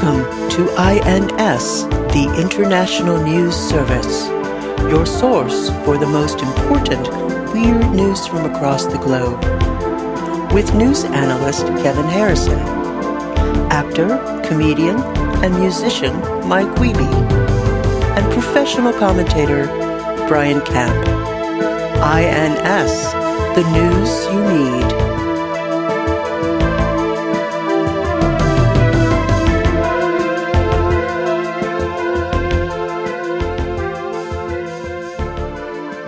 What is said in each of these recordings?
Welcome to INS, the International News Service, your source for the most important weird news from across the globe. With news analyst Kevin Harrison, actor, comedian, and musician Mike Wiebe, and professional commentator Brian Camp. INS, the news you need.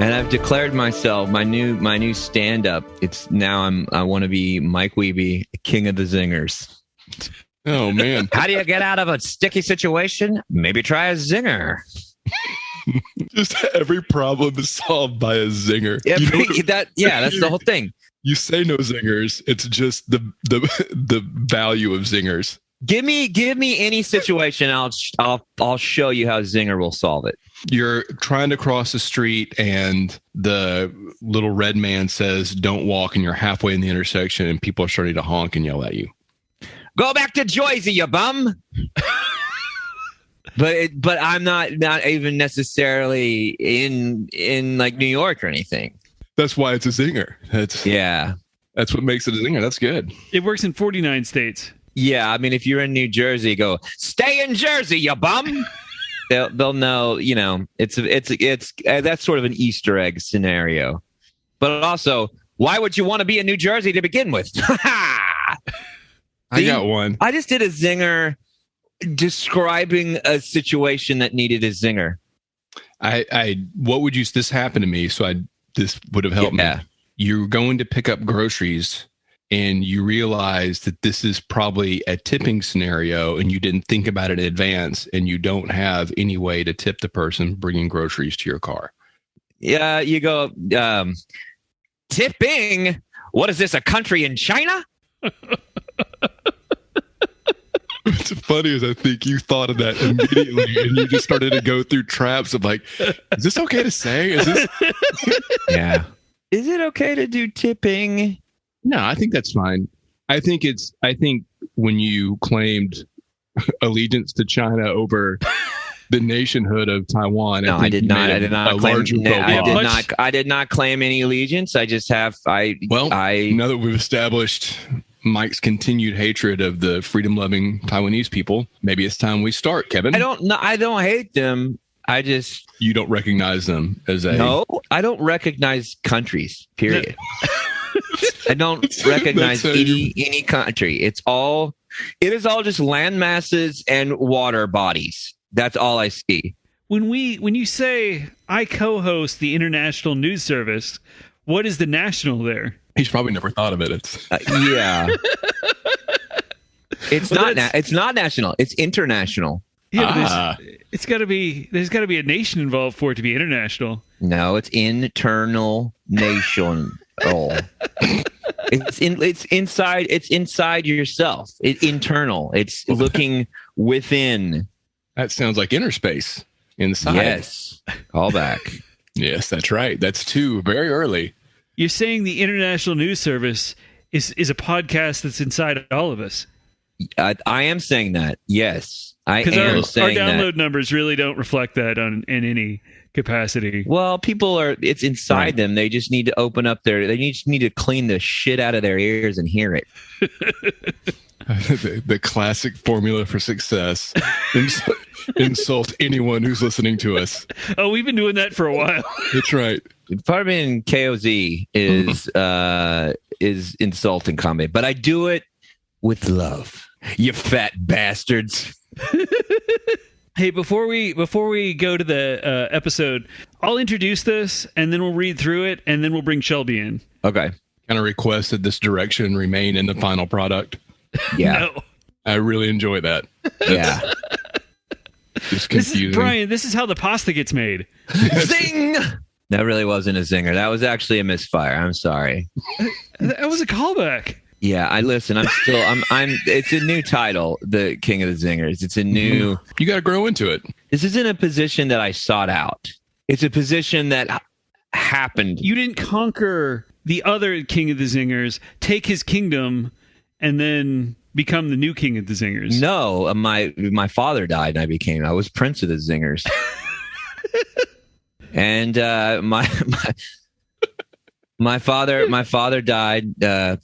And I've declared myself my new stand-up. It's now I want to be Mike Wiebe, king of the zingers. Oh man! How do you get out of a sticky situation? Maybe try a zinger. Just every problem is solved by a zinger. Yeah, that's the whole thing. You say no zingers. It's just the value of zingers. Give me any situation. I'll show you how zinger will solve it. You're trying to cross the street and the little red man says, "Don't walk," and you're halfway in the intersection and people are starting to honk and yell at you. Go back to Jersey, you bum. But I'm not even necessarily in like New York or anything. That's why it's a zinger. That's what makes it a zinger. That's good. It works in 49 states. Yeah, I mean, if you're in New Jersey, go stay in Jersey, you bum. They'll know. You know, it's that's sort of an Easter egg scenario. But also, why would you want to be in New Jersey to begin with? I got one. I just did a zinger describing a situation that needed a zinger. What would you? This happened to me, so this would have helped me. You're going to pick up groceries. And you realize that this is probably a tipping scenario and you didn't think about it in advance and you don't have any way to tip the person bringing groceries to your car. Yeah, you go, tipping? What is this, a country in China? What's funny is I think you thought of that immediately and you just started to go through traps of like, is this okay to say? Is this? Yeah. Is it okay to do tipping? No, I think that's fine. I think when you claimed allegiance to China over the nationhood of Taiwan, no, I did not claim any allegiance. I just have. Now that we've established Mike's continued hatred of the freedom-loving Taiwanese people, maybe it's time we start, Kevin. I don't hate them. You don't recognize them as a... No, I don't recognize countries, period. I don't recognize any country. It is all just land masses and water bodies. That's all I see. When you say I co-host the International News Service, what is the national there? He's probably never thought of it. It's yeah. It's not national. It's international. Yeah, there's got to be a nation involved for it to be international. No, it's internal nation. Oh, it's inside yourself. It's internal. It's looking within. That sounds like inner space inside. Yes. Call back. Yes, that's right. That's too very early. You're saying the International News Service is a podcast that's inside all of us. I am saying that. Yes, I am saying that. Our download numbers really don't reflect that in any capacity. Well, it's inside them. They just need to open up they just need to clean the shit out of their ears and hear it. The classic formula for success. Insult anyone who's listening to us. Oh, we've been doing that for a while. That's right. Part of it in KOZ is insulting comedy, but I do it with love. You fat bastards. Hey, before we go to the episode, I'll introduce this, and then we'll read through it, and then we'll bring Shelby in. Okay. Kind of request that this direction remain in the final product. Yeah. No. I really enjoy that. Yeah. Just confusing. Brian, this is how the pasta gets made. Zing! That really wasn't a zinger. That was actually a misfire. I'm sorry. That was a callback. Yeah, I'm it's a new title, the King of the Zingers. It's a new... You got to grow into it. This isn't a position that I sought out. It's a position that happened. You didn't conquer the other King of the Zingers, take his kingdom, and then become the new king of the Zingers. No, my father died, and I was Prince of the Zingers. And my father died,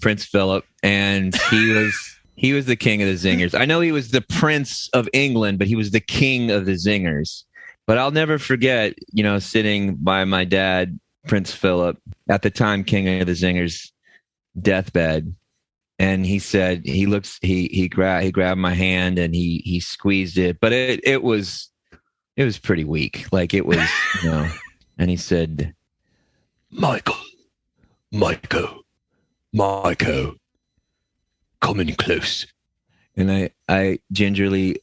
Prince Philip, and he was the king of the Zingers. I know he was the Prince of England, but he was the king of the Zingers. But I'll never forget, sitting by my dad, Prince Philip, at the time king of the Zingers, deathbed, and he said he grabbed my hand and he squeezed it, but it was pretty weak, like it was, and he said, Michael, come in close. And I gingerly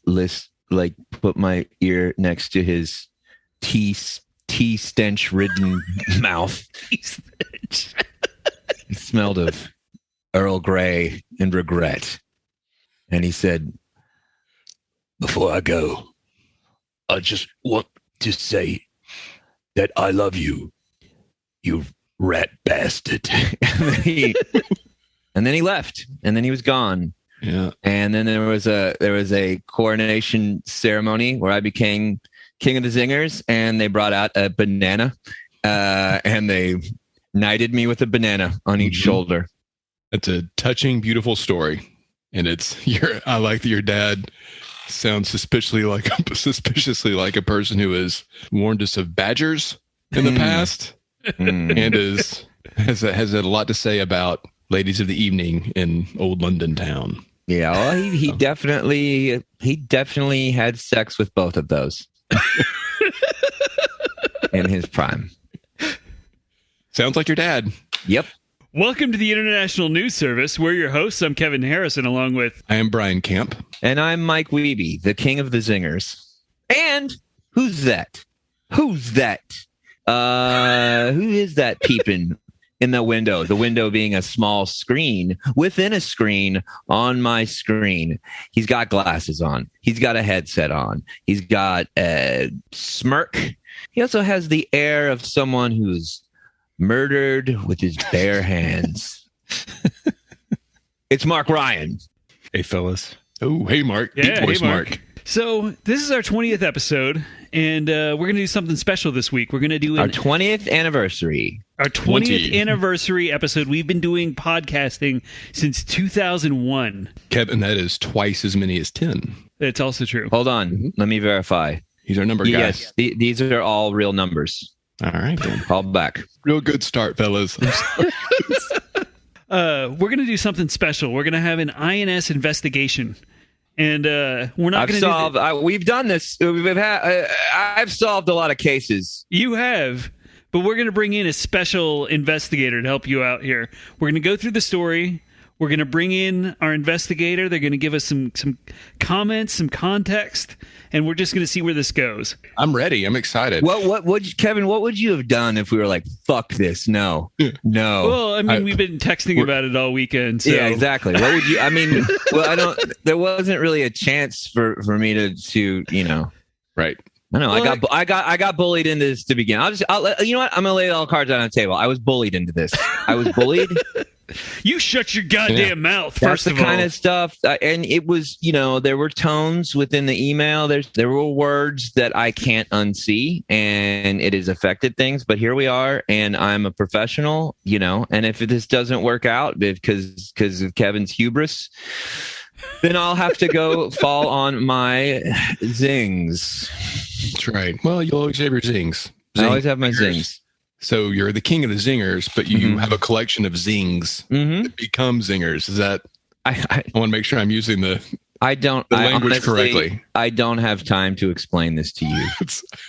put my ear next to his tea stench ridden mouth. It smelled of Earl Grey and regret. And he said, before I go, I just want to say that I love you, you rat bastard. And then he left, and then he was gone. Yeah. And then there was a coronation ceremony where I became king of the Zingers, and they brought out a banana, and they knighted me with a banana on each shoulder. It's a touching, beautiful story, and I like that your dad sounds suspiciously like a person who has warned us of badgers in the past, and has a lot to say about ladies of the evening in old London town. Yeah, well, he definitely had sex with both of those in his prime. Sounds like your dad. Yep. Welcome to the International News Service. We're your hosts. I'm Kevin Harrison, along with... I am Brian Camp. And I'm Mike Wiebe, the king of the Zingers. And who's that? Who is that peeping in the window? The window being a small screen within a screen on my screen. He's got glasses on. He's got a headset on. He's got a smirk. He also has the air of someone who's murdered with his bare hands. It's Mark Ryan. Hey, fellas. Oh, hey, Mark. Yeah, Deep voice, hey, Mark. So this is our 20th episode, and we're going to do something special this week. We're going to do our 20th anniversary. Our 20th anniversary episode. We've been doing podcasting since 2001. Kevin, that is twice as many as 10. That's also true. Hold on. Let me verify. He's our number guy. Yes, these are all real numbers. All right, then. Call back. Real good start, fellas. We're going to do something special. We're going to have an INS investigation. And we're not going to we've done this. I've solved a lot of cases. You have, but we're going to bring in a special investigator to help you out here. We're going to go through the story. We're going to bring in our investigator. They're going to give us some comments, some context, and we're just going to see where this goes. I'm ready. I'm excited. Kevin, what would you have done if we were like, fuck this? No. Well, I mean, we've been texting about it all weekend. So. Yeah, exactly. What would you, I mean, there wasn't really a chance for me to, Right. I know. Well, I got bullied into this to begin. You know what? I'm going to lay all cards on the table. I was bullied into this. I was bullied. You shut your goddamn mouth, first That's the kind of stuff. And it was, there were tones within the email. There were words that I can't unsee, and it has affected things. But here we are, and I'm a professional, and if this doesn't work out because of Kevin's hubris, then I'll have to go fall on my zings. That's right. Well, you always have your zings. I always have my zings. So you're the king of the zingers, but you have a collection of zings that become zingers. Is that? I want to make sure I'm using the language correctly. I don't have time to explain this to you.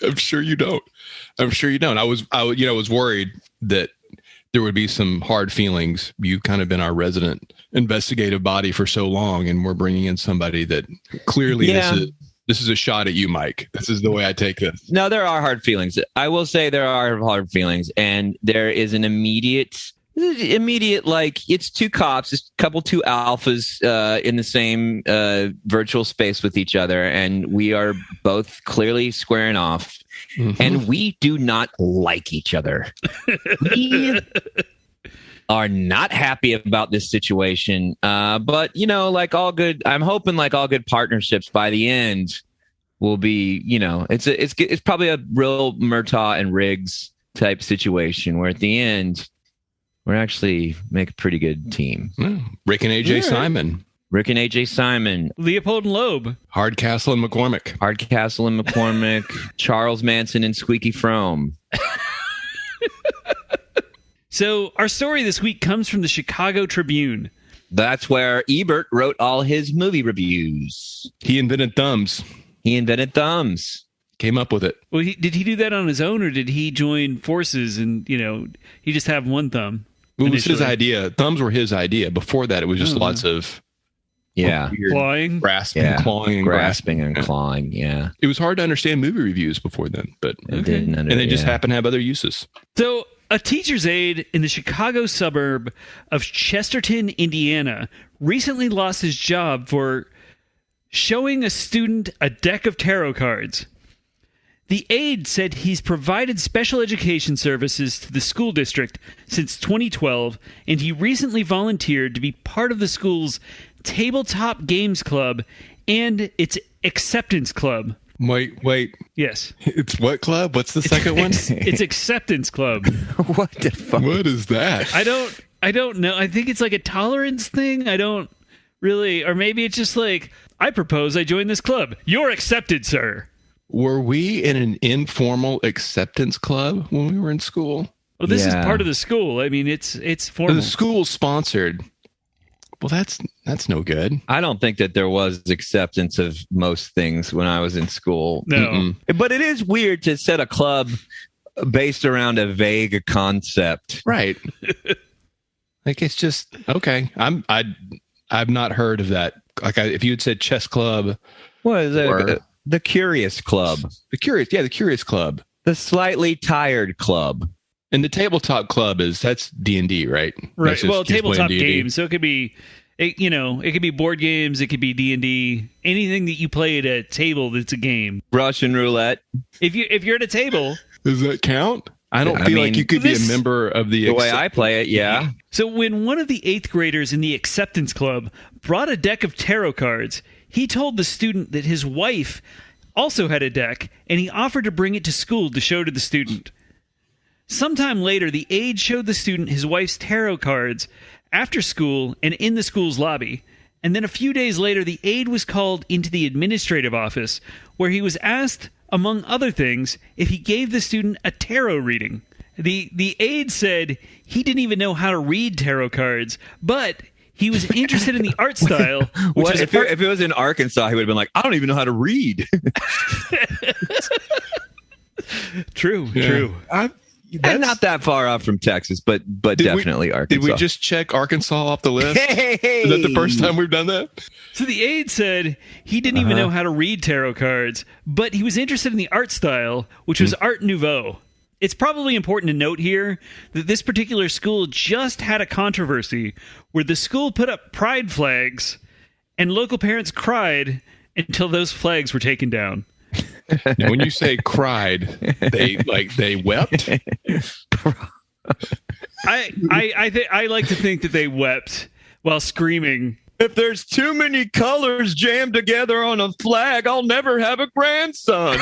I'm sure you don't. I was worried that there would be some hard feelings. You've kind of been our resident investigative body for so long, and we're bringing in somebody that clearly this is a shot at you, Mike. This is the way I take this. No, there are hard feelings. I will say there are hard feelings, and there is an immediate, like, it's two cops, it's two alphas in the same virtual space with each other, and we are both clearly squaring off, and we do not like each other. are not happy about this situation. But like all good, I'm hoping like all good partnerships by the end will be, it's probably a real Murtaugh and Riggs type situation where at the end we're actually make a pretty good team. Rick and AJ Simon. Rick and AJ Simon. Leopold and Loeb. Hardcastle and McCormick. Charles Manson and Squeaky Fromme. So our story this week comes from the Chicago Tribune. That's where Ebert wrote all his movie reviews. He invented thumbs. Came up with it. Well, did he do that on his own, or did he join forces and, he just have one thumb? It was his idea. Thumbs were his idea. Before that, it was just lots of clawing, grasping and clawing. Yeah, it was hard to understand movie reviews before then, but and they just happen to have other uses. So, a teacher's aide in the Chicago suburb of Chesterton, Indiana, recently lost his job for showing a student a deck of tarot cards. The aide said he's provided special education services to the school district since 2012, and he recently volunteered to be part of the school's tabletop games club and its acceptance club. Wait. Yes. It's what club? What's the second one? It's acceptance club. What the fuck? What is that? I don't know. I think it's like a tolerance thing. I don't really, or maybe it's just like, I propose I join this club. You're accepted, sir. Were we in an informal acceptance club when we were in school? Well, this is part of the school. I mean, it's formal. The school sponsored. Well, that's no good. I don't think that there was acceptance of most things when I was in school. No. Mm-mm. But it is weird to set a club based around a vague concept. Right. Like, it's just, okay. I've not heard of that. Like, if you had said chess club. What is it? The Curious Club. The Curious Club. The Slightly Tired Club. And the Tabletop Club that's D&D, right? Right. Well, tabletop games. So it could be, it could be board games. It could be D&D. Anything that you play at a table that's a game. Russian roulette. If you're at a table. Does that count? I don't feel like you could be a member of the way I play it, yeah. So when one of the 8th graders in the acceptance club brought a deck of tarot cards, he told the student that his wife also had a deck, and he offered to bring it to school to show to the student. Sometime later, the aide showed the student his wife's tarot cards after school and in the school's lobby. And then a few days later, the aide was called into the administrative office, where he was asked, among other things, if he gave the student a tarot reading. The aide said he didn't even know how to read tarot cards, but he was interested in the art style. If it was in Arkansas, he would have been like, I don't even know how to read. True. And not that far off from Texas, but definitely Arkansas. Did we just check Arkansas off the list? Hey. Is that the first time we've done that? So the aide said he didn't even know how to read tarot cards, but he was interested in the art style, which was Art Nouveau. It's probably important to note here that this particular school just had a controversy where the school put up pride flags and local parents cried until those flags were taken down. Now, when you say cried, they wept? I like to think that they wept while screaming. If there's too many colors jammed together on a flag, I'll never have a grandson.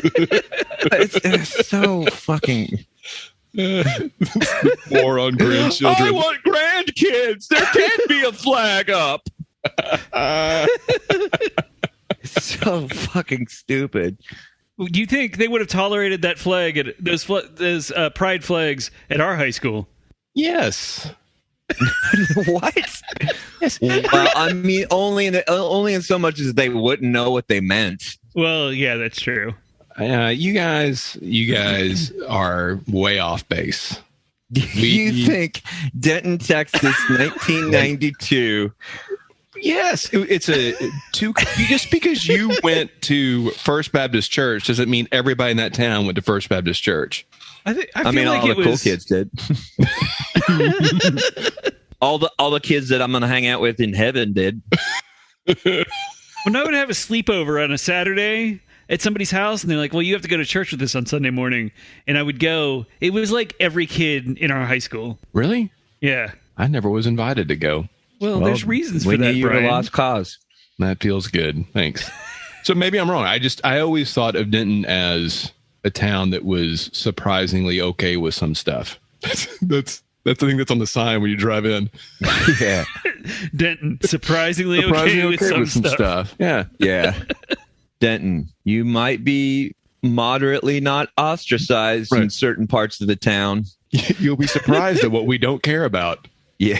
it's so fucking war on grandchildren. I want grandkids. There can't be a flag up. It's so fucking stupid. Do you think they would have tolerated that flag at those pride flags at our high school? Yes. What? Yes. Well, I mean, only in so much as they wouldn't know what they meant. Well, yeah, that's true. You guys are way off base. Do you think Denton, Texas, 1992? Yes, it's just because you went to First Baptist Church doesn't mean everybody in that town went to First Baptist Church. I feel mean, like all the cool kids did. all the kids that I'm going to hang out with in heaven did. When I would have a sleepover on a Saturday at somebody's house, and they're like, well, you have to go to church with us on Sunday morning. And I would go. It was like every kid in our high school. Really? Yeah. I never was invited to go. Well, there's reasons for that, you're Brian. a lost cause. That feels good. Thanks. So maybe I'm wrong. I always thought of Denton as a town that was surprisingly okay with some stuff. That's the thing that's on the sign when you drive in. Yeah. Denton, surprisingly okay with some stuff. Yeah. Yeah. Denton, you might be moderately not ostracized in certain parts of the town. You'll be surprised at what we don't care about. Yeah.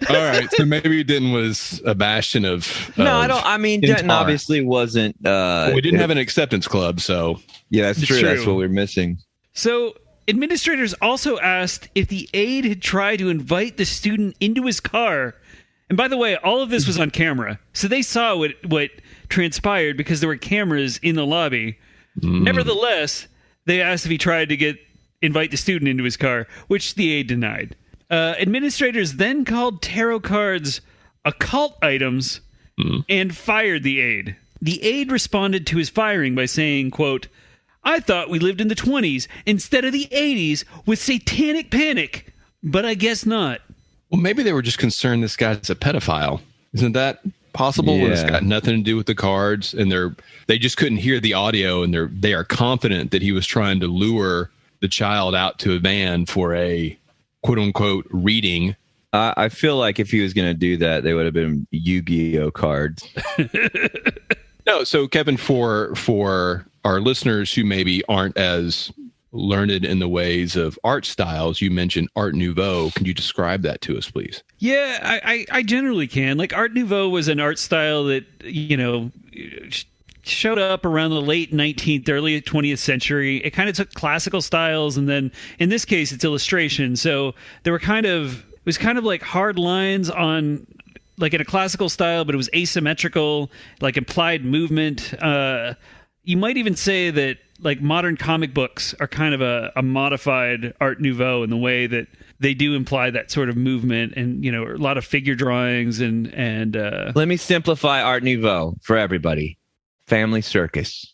All right. So maybe Denton was a bastion of. No, I don't. I mean, Denton obviously wasn't. Well, we didn't have an acceptance club, so. Yeah, that's true. That's what we're missing. So administrators also asked if the aide had tried to invite the student into his car. And by the way, all of this was on camera. So they saw what transpired because there were cameras in the lobby. Nevertheless, they asked if he tried to invite the student into his car, which the aide denied. Administrators then called tarot cards occult items and fired the aide. The aide responded to his firing by saying, quote, I thought we lived in the 20s instead of the 80s with satanic panic, but I guess not. Well, maybe they were just concerned this guy's a pedophile. Isn't that possible? Yeah. When it's got nothing to do with the cards, and they just couldn't hear the audio, and they are confident that he was trying to lure the child out to a van for a quote unquote reading. I feel like if he was going to do that, they would have been Yu-Gi-Oh cards. No, so Kevin, for our listeners who maybe aren't as learned in the ways of art styles, you mentioned Art Nouveau. Can you describe that to us, please? Yeah, I generally can. Like, Art Nouveau was an art style that, showed up around the late 19th, early 20th century. It kind of took classical styles, and then in this case, it's illustration. So there were it was kind of like hard lines on, like in a classical style, but it was asymmetrical, like implied movement. You might even say that like modern comic books are kind of a modified Art Nouveau in the way that they do imply that sort of movement, and a lot of figure drawings and. Let me simplify Art Nouveau for everybody. Family circus.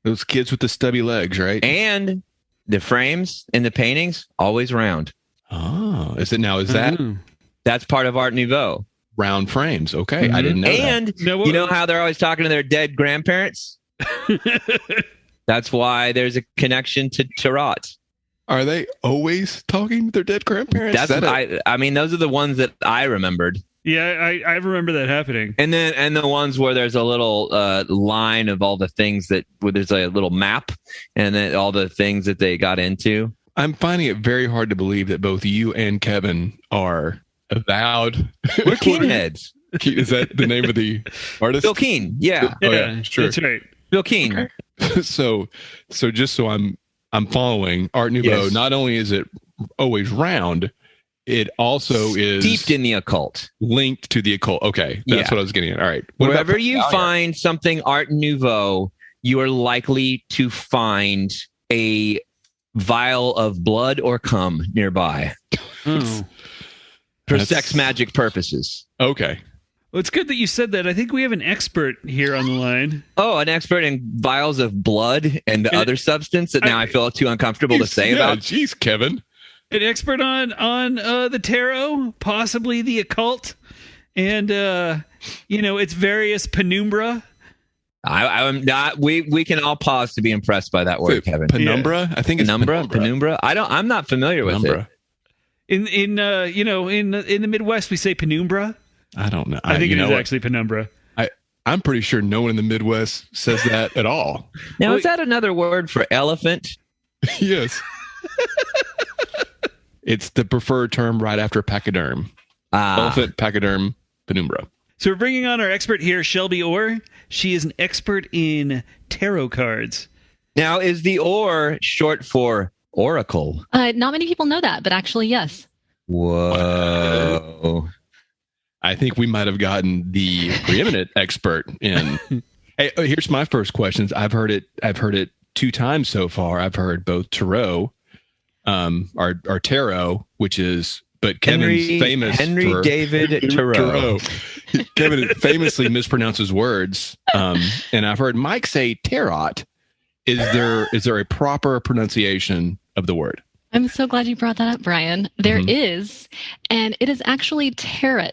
Those kids with the stubby legs, right? And the frames in the paintings always round. Oh, is that? That's part of Art Nouveau. Round frames. Okay, I didn't know and that. You know how they're always talking to their dead grandparents? That's why there's a connection to Tarot. Are they always talking to their dead grandparents? I mean, those are the ones that I remembered. Yeah, I remember that happening. And the ones where there's a little line of all the things where there's a little map, and then all the things that they got into. I'm finding it very hard to believe that both you and Kevin are avowed. We're Keen heads. Is that the name of the artist? Bill Keen. Yeah. Oh, yeah, sure. That's right. Bill Keen. Okay. So just so I'm following, Art Nouveau, Yes. Not only is it always round, it also is steeped in the occult, linked to the occult. Okay, that's what I was getting at. All right. Wherever you find something Art Nouveau, you are likely to find a vial of blood or cum nearby. Oh. For sex magic purposes. Okay. Well, it's good that you said that. I think we have an expert here on the line. Oh, an expert in vials of blood and the other substance that now I feel too uncomfortable to say about. Jeez, Kevin. An expert on the tarot, possibly the occult, and its various penumbra. I'm not. We can all pause to be impressed by that word, Kevin. Penumbra. Yeah. I think it's penumbra. I'm not familiar with it. In the Midwest, we say penumbra. I don't know. I think it is actually penumbra. I'm pretty sure no one in the Midwest says that at all. Now, is that another word for elephant? Yes. It's the preferred term right after pachyderm. Elephant, pachyderm, penumbra. So we're bringing on our expert here, Shelby Orr. She is an expert in tarot cards. Now, is the Orr short for oracle? Not many people know that, but actually, yes. Whoa. I think we might have gotten the preeminent expert in. Hey, here's my first questions. I've heard it 2 times so far. I've heard both tarot, our tarot, which is but Kevin's famous Henry for David Thoreau. Kevin famously mispronounces words, and I've heard Mike say tarot. Is there a proper pronunciation of the word? I'm so glad you brought that up, Brian. There is, and it is actually tarot,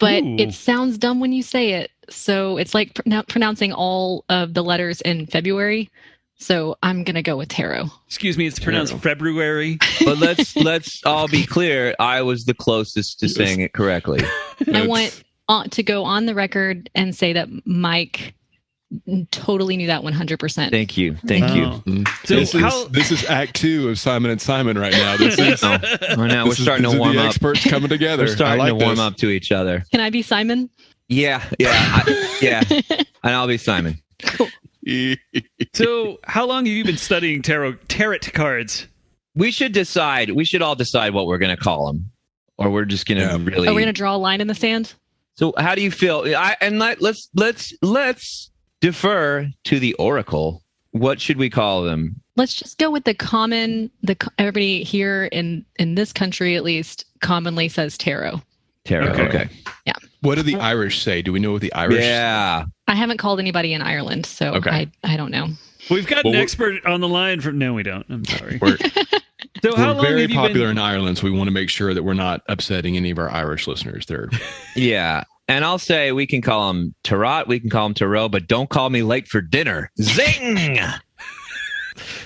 but it sounds dumb when you say it. So it's like pronouncing all of the letters in February. So I'm going to go with tarot. Excuse me, it's pronounced February. But let's all be clear. I was the closest to saying it correctly. I want to go on the record and say that Mike totally knew that 100%. Thank you. So this is Act 2 of Simon and Simon right now. This is we're starting to warm the up. Experts coming together. We're starting to warm up to each other. Can I be Simon? Yeah, and I'll be Simon. Cool. So, how long have you been studying tarot cards? We should all decide what we're going to call them, or we're just going to really. Are we going to draw a line in the sand? So, how do you feel? Let's defer to the oracle. What should we call them? Let's just go with everybody here in this country at least commonly says tarot. Tarot. Okay. Yeah. What do the Irish say? Do we know what the Irish? Yeah. I haven't called anybody in Ireland, so I don't know. We've got an expert on the line from. No, we don't. I'm sorry. So we're very popular in Ireland, so we want to make sure that we're not upsetting any of our Irish listeners. Yeah. And I'll say we can call him tarot, we can call him tarot, but don't call me late for dinner. Zing!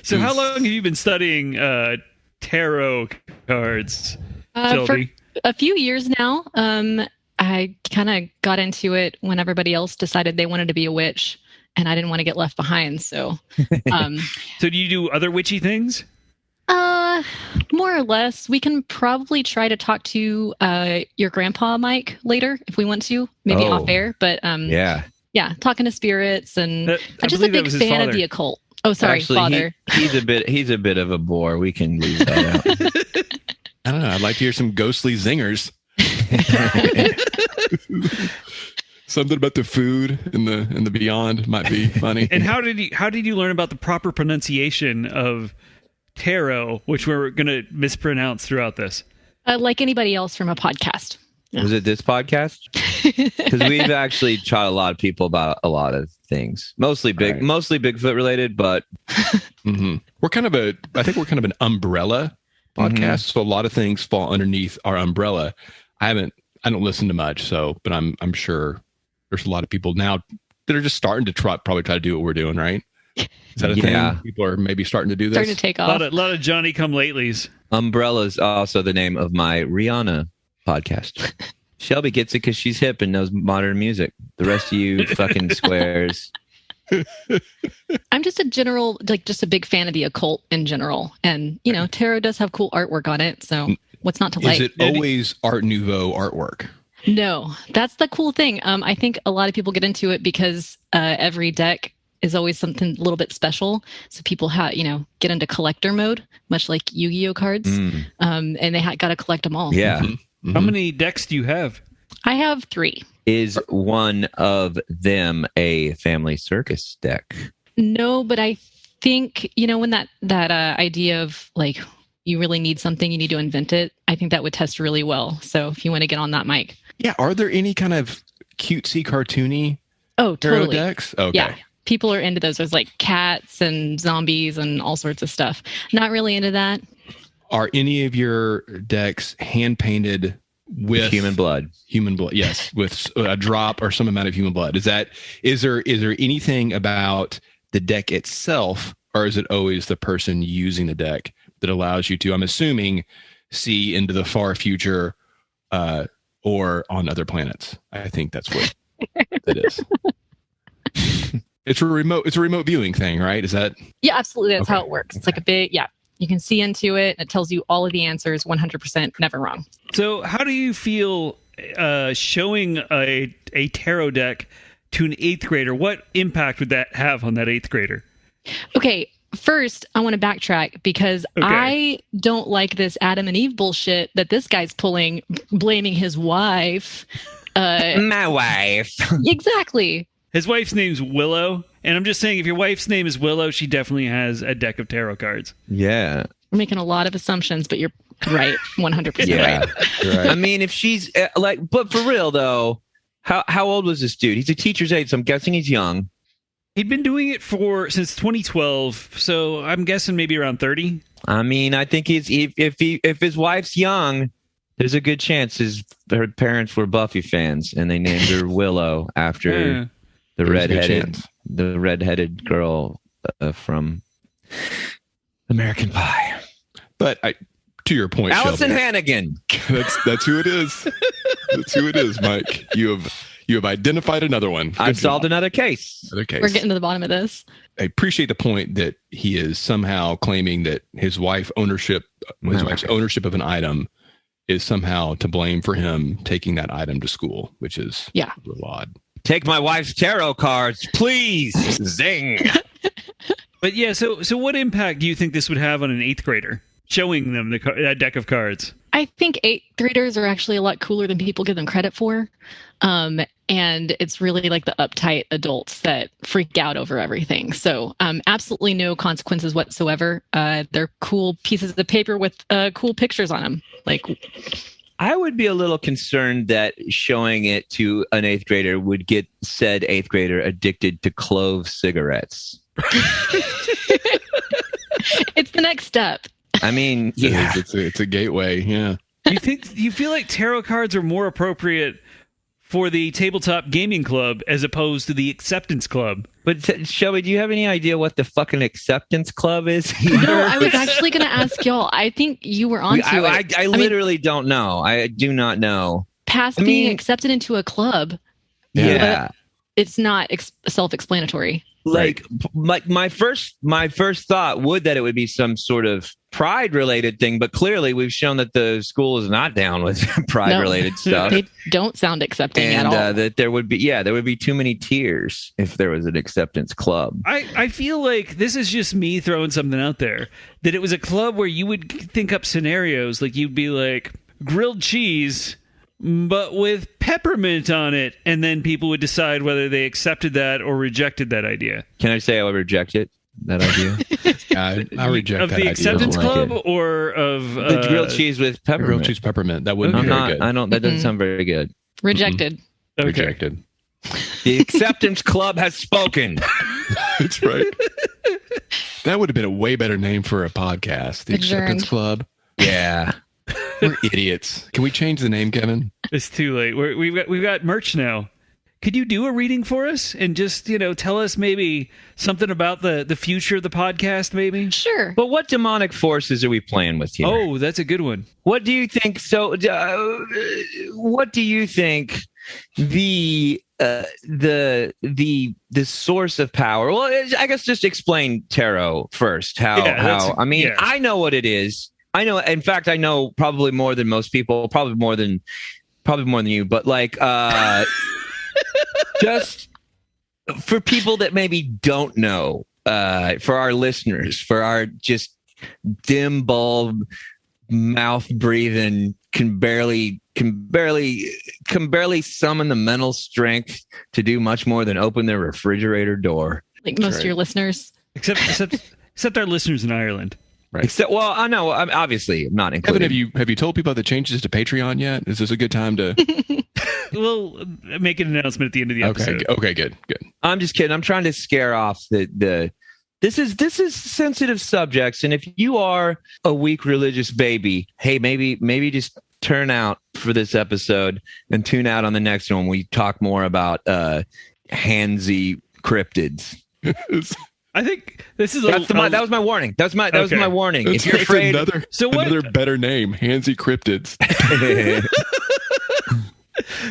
So how long have you been studying tarot cards, Shelby? For a few years now. I kind of got into it when everybody else decided they wanted to be a witch, and I didn't want to get left behind. So, so do you do other witchy things? More or less. We can probably try to talk to your grandpa, Mike, later if we want to, maybe off air. But yeah, talking to spirits, and I'm just a big fan of the occult. Oh, sorry, actually, father. He's a bit of a bore. We can leave that out. I don't know. I'd like to hear some ghostly zingers. Something about the food and the beyond might be funny. And how did you learn about the proper pronunciation of tarot, which we're going to mispronounce throughout this? Like anybody else from a podcast. Was it this podcast? Because we've actually taught a lot of people about a lot of things, mostly Bigfoot related, but I think we're kind of an umbrella podcast. So a lot of things fall underneath our umbrella. I don't listen to much, but I'm sure there's a lot of people now that are just starting to probably try to do what we're doing, right? Is that a thing? People are maybe starting to do this. Starting to take off. A lot of Johnny come latelys. Umbrella is also the name of my Rihanna podcast. Shelby gets it because she's hip and knows modern music. The rest of you fucking squares. I'm just just a big fan of the occult in general. And, tarot does have cool artwork on it. So what's not to like? Is it always Art Nouveau artwork? No, that's the cool thing. I think a lot of people get into it because every deck is always something a little bit special. So people get into collector mode, much like Yu-Gi-Oh cards. And they got to collect them all. Yeah. How many decks do you have? I have 3. Is one of them a family circus deck? No, but I think, when that idea of like, you really need something, you need to invent it, I think that would test really well. So if you want to get on that mic. Yeah. Are there any kind of cutesy, cartoony totally. decks? Okay. Yeah. People are into those. There's like cats and zombies and all sorts of stuff. Not really into that. Are any of your decks hand painted with human blood? Human blood, yes, with a drop or some amount of human blood. Is there anything about the deck itself, or is it always the person using the deck that allows you to, I'm assuming, see into the far future, or on other planets? I think that's what that is. It's a remote viewing thing, right? Is that? Yeah, absolutely. That's how it works. It's like a big, you can see into it. It tells you all of the answers, 100%, never wrong. So how do you feel showing a tarot deck to an 8th grader? What impact would that have on that 8th grader? Okay, first, I want to backtrack because I don't like this Adam and Eve bullshit that this guy's pulling, blaming his wife. My wife. Exactly. His wife's name's Willow. And I'm just saying, if your wife's name is Willow, she definitely has a deck of tarot cards. Yeah. We're making a lot of assumptions, but you're Right. 100% Yeah. right. I mean, if she's but for real though, how old was this dude? He's a teacher's aide, so I'm guessing he's young. He'd been doing it since 2012, so I'm guessing maybe around 30. I mean, I think if his wife's young, there's a good chance her parents were Buffy fans and they named her Willow after the redheaded girl from American Pie. But to your point, Allison Shelby, Hannigan. That's who it is. That's who it is, Mike. You have identified another one. I've solved another case. We're getting to the bottom of this. I appreciate the point that he is somehow claiming that his wife's ownership of an item is somehow to blame for him taking that item to school, which is a little odd. Take my wife's tarot cards, please. Zing. But yeah, so what impact do you think this would have on an 8th grader? Showing them that deck of cards. I think 8th graders are actually a lot cooler than people give them credit for. And it's really like the uptight adults that freak out over everything. So absolutely no consequences whatsoever. They're cool pieces of paper with cool pictures on them. I would be a little concerned that showing it to an 8th grader would get said 8th grader addicted to clove cigarettes. It's the next step. I mean, it's a gateway. Yeah. You feel like tarot cards are more appropriate for the tabletop gaming club as opposed to the acceptance club? But Shelby, do you have any idea what the fucking acceptance club is? No, I was actually going to ask y'all. I think you were onto it. I literally don't know. I do not know. Past being accepted into a club, it's not self-explanatory. Like my first thought would that it would be some sort of pride related thing, but clearly we've shown that the school is not down with pride related stuff. They don't sound accepting at all. And that there would be too many tears if there was an acceptance club. I feel like this is just me throwing something out there, that it was a club where you would think up scenarios, like you'd be like grilled cheese but with peppermint on it, and then people would decide whether they accepted that or rejected that idea. Can I say I would reject it? That idea? I reject of that the idea. acceptance club or of the grilled cheese with peppermint. Grilled cheese peppermint. That wouldn't be very good. That doesn't sound very good. Rejected. Okay. Rejected. The acceptance club has spoken. That's right. That would have been a way better name for a podcast. The Acceptance Club. Yeah. We're idiots. Can we change the name, Kevin? It's too late. We've got merch now. Could you do a reading for us and just, tell us maybe something about the future of the podcast, maybe? Sure. But what demonic forces are we playing with here? Oh, that's a good one. What do you think? So, what do you think the source of power? Well, I guess just explain tarot first. I know what it is. I know. In fact, I know probably more than most people. Probably more than you. But just for people that maybe don't know, for our listeners, for our just dim bulb, mouth breathing, can barely summon the mental strength to do much more than open their refrigerator door. Like most of your listeners, except our listeners in Ireland. Right. I know. I'm obviously not included. Kevin, have you told people the changes to Patreon yet? Is this a good time to? We'll make an announcement at the end of the episode. Okay, good. I'm just kidding. I'm trying to scare off the. This is sensitive subjects, and if you are a weak religious baby, hey, maybe just turn out for this episode and tune out on the next one. We talk more about handsy cryptids. I think this is that was my warning. That was my warning. If you're afraid, another better name, handsy cryptids.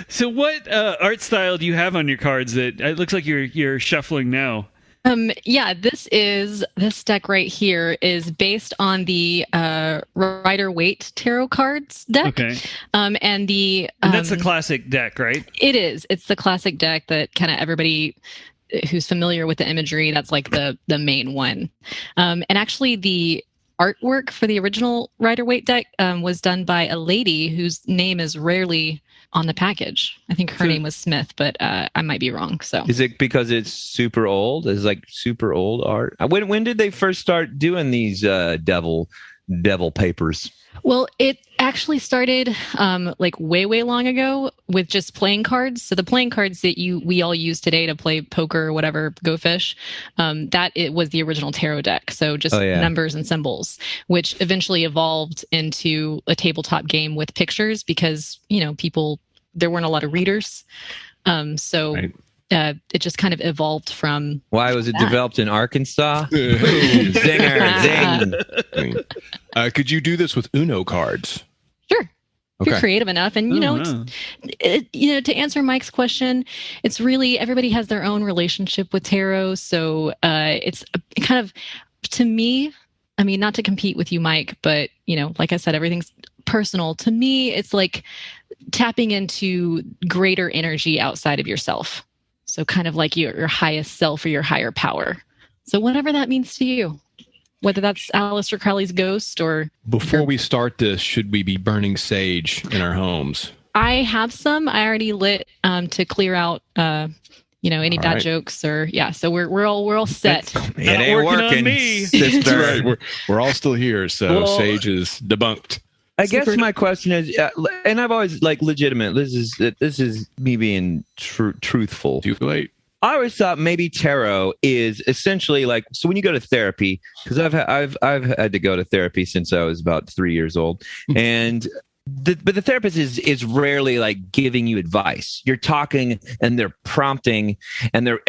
So what art style do you have on your cards that it looks like you're shuffling now? This deck right here is based on the Rider-Waite tarot cards deck. Okay. And that's the classic deck, right? It is. It's the classic deck that kind of everybody who's familiar with the imagery, that's like the main one. And actually the artwork for the original Rider-Waite deck was done by a lady whose name is rarely on the package. I think her name was Smith, but I might be wrong. So is it because it's super old? Is like super old art? When did they first start doing these devil devil papers? Well, it actually started like way, way long ago with just playing cards. So the playing cards that we all use today to play poker or whatever, Go Fish, that it was the original tarot deck. So just numbers and symbols, which eventually evolved into a tabletop game with pictures because, there weren't a lot of readers. It just kind of evolved from. Why was it developed in Arkansas? Zinger, zing. Could you do this with Uno cards? Sure. If you're creative enough. And, to answer Mike's question, it's really everybody has their own relationship with tarot. So it's kind of, to me, I mean, not to compete with you, Mike, but, like I said, everything's personal. To me, it's like tapping into greater energy outside of yourself. So kind of like your highest self or your higher power. So whatever that means to you, whether that's Aleister Crowley's ghost or... Before we start this, should we be burning sage in our homes? I have some. I already lit to clear out, any bad jokes or... Yeah, so we're all set. It ain't working on me. Sister. Right. We're all still here, so sage is debunked. I guess my question is, and I've always legitimate. This is me being truthful. Too late. I always thought maybe tarot is essentially so when you go to therapy, because I've had to go to therapy since I was about 3 years old, and but the therapist is rarely giving you advice. You're talking and they're prompting, and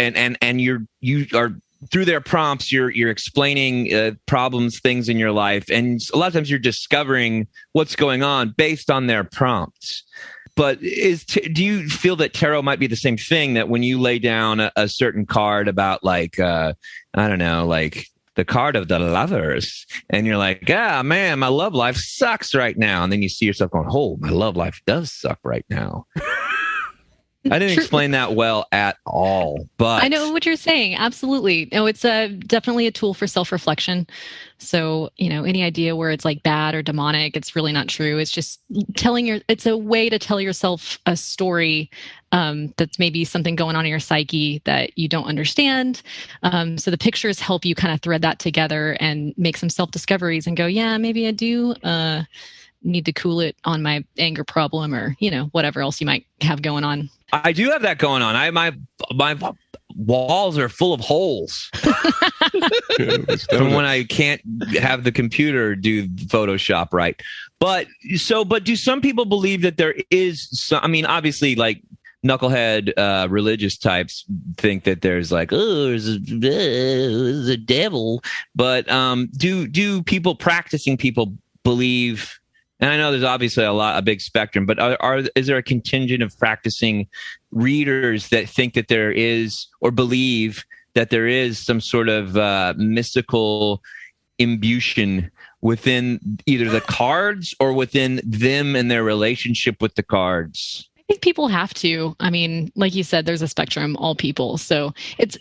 you are. Through their prompts, you're explaining problems, things in your life, and a lot of times you're discovering what's going on based on their prompts. But do you feel that tarot might be the same thing? That when you lay down a certain card about the card of the lovers, and you're like, man, my love life sucks right now, and then you see yourself going, oh, my love life does suck right now. I didn't explain that well at all, but I know what you're saying. Absolutely. No, it's definitely a tool for self-reflection. So, any idea where it's bad or demonic, it's really not true. It's just it's a way to tell yourself a story that's maybe something going on in your psyche that you don't understand. So the pictures help you kind of thread that together and make some self-discoveries and go, yeah, maybe I do need to cool it on my anger problem or, whatever else you might have going on. I do have that going on. My walls are full of holes from when I can't have the computer do Photoshop right. But do some people believe that there is some, I mean, obviously knucklehead religious types think that there's there's a devil. But do practicing people believe? And I know there's obviously a big spectrum, but is there a contingent of practicing readers that think that there is, or believe that there is, some sort of mystical imbution within either the cards or within them and their relationship with the cards? I think people have to. I mean, like you said, there's a spectrum, all people. So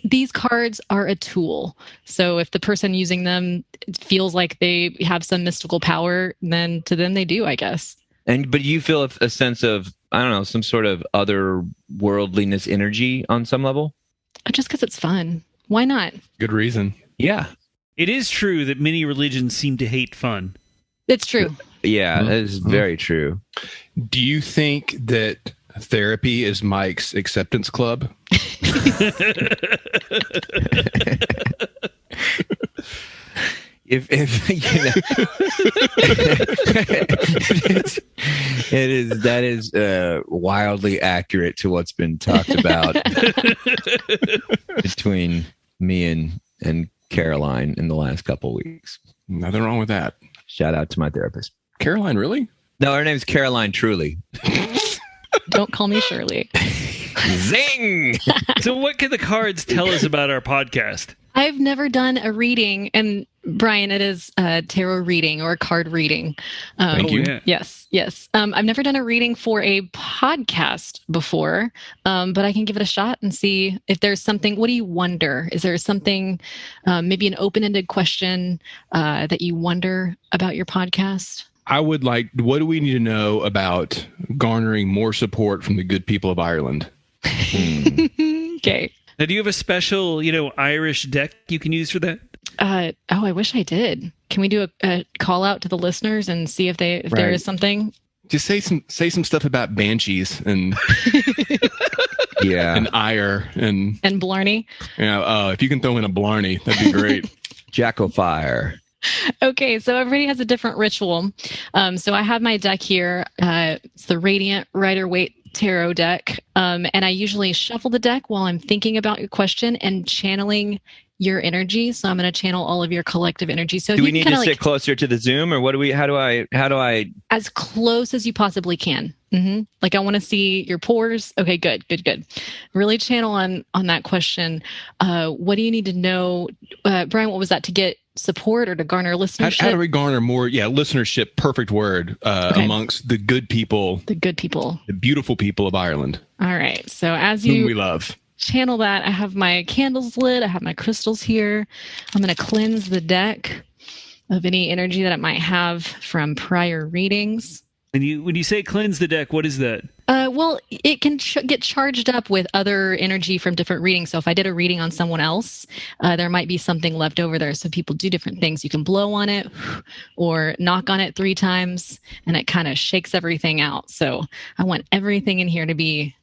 these cards are a tool. So if the person using them feels like they have some mystical power, then to them they do, I guess. But you feel a sense of, I don't know, some sort of other worldliness energy on some level? Just because it's fun. Why not? Good reason. Yeah. It is true that many religions seem to hate fun. It's true. Yeah, that is very true. Do you think that therapy is Mike's acceptance club? If that is wildly accurate to what's been talked about between me and Caroline in the last couple of weeks. Nothing wrong with that. Shout out to my therapist. Caroline, really? No, her name's Caroline Truly. Don't call me Shirley. Zing! So what can the cards tell us about our podcast? I've never done a reading, and Brian, it is a tarot reading or a card reading. Thank you. Yeah. Yes. I've never done a reading for a podcast before, but I can give it a shot and see if there's something. What do you wonder? Is there something, maybe an open-ended question that you wonder about your podcast? I would what do we need to know about garnering more support from the good people of Ireland? Okay. Now, do you have a special, Irish deck you can use for that? I wish I did. Can we do a call out to the listeners and see if there is something? Just say some stuff about banshees and and ire and Blarney. Yeah, if you can throw in a Blarney, that'd be great. Jack-o'-fire. Okay, so everybody has a different ritual. So I have my deck here. It's the Radiant Rider-Waite Tarot deck. And I usually shuffle the deck while I'm thinking about your question and channeling your energy. So I'm going to channel all of your collective energy. So do we need to sit closer to the Zoom, or how do I? As close as you possibly can. Mm-hmm. Like I want to see your pores. Okay, good. Really channel on that question. What do you need to know? Brian, what was that, to get support or to garner listenership? How do we garner more? Yeah, listenership, perfect word, amongst the good people. The good people. The beautiful people of Ireland. All right. So as you... whom we love. Channel that. I have my candles lit. I have my crystals here. I'm going to cleanse the deck of any energy that it might have from prior readings. When you say cleanse the deck, what is that? Well, it can get charged up with other energy from different readings. So if I did a reading on someone else, there might be something left over there. So people do different things. You can blow on it or knock on it 3 times, and it kind of shakes everything out. So I want everything in here to be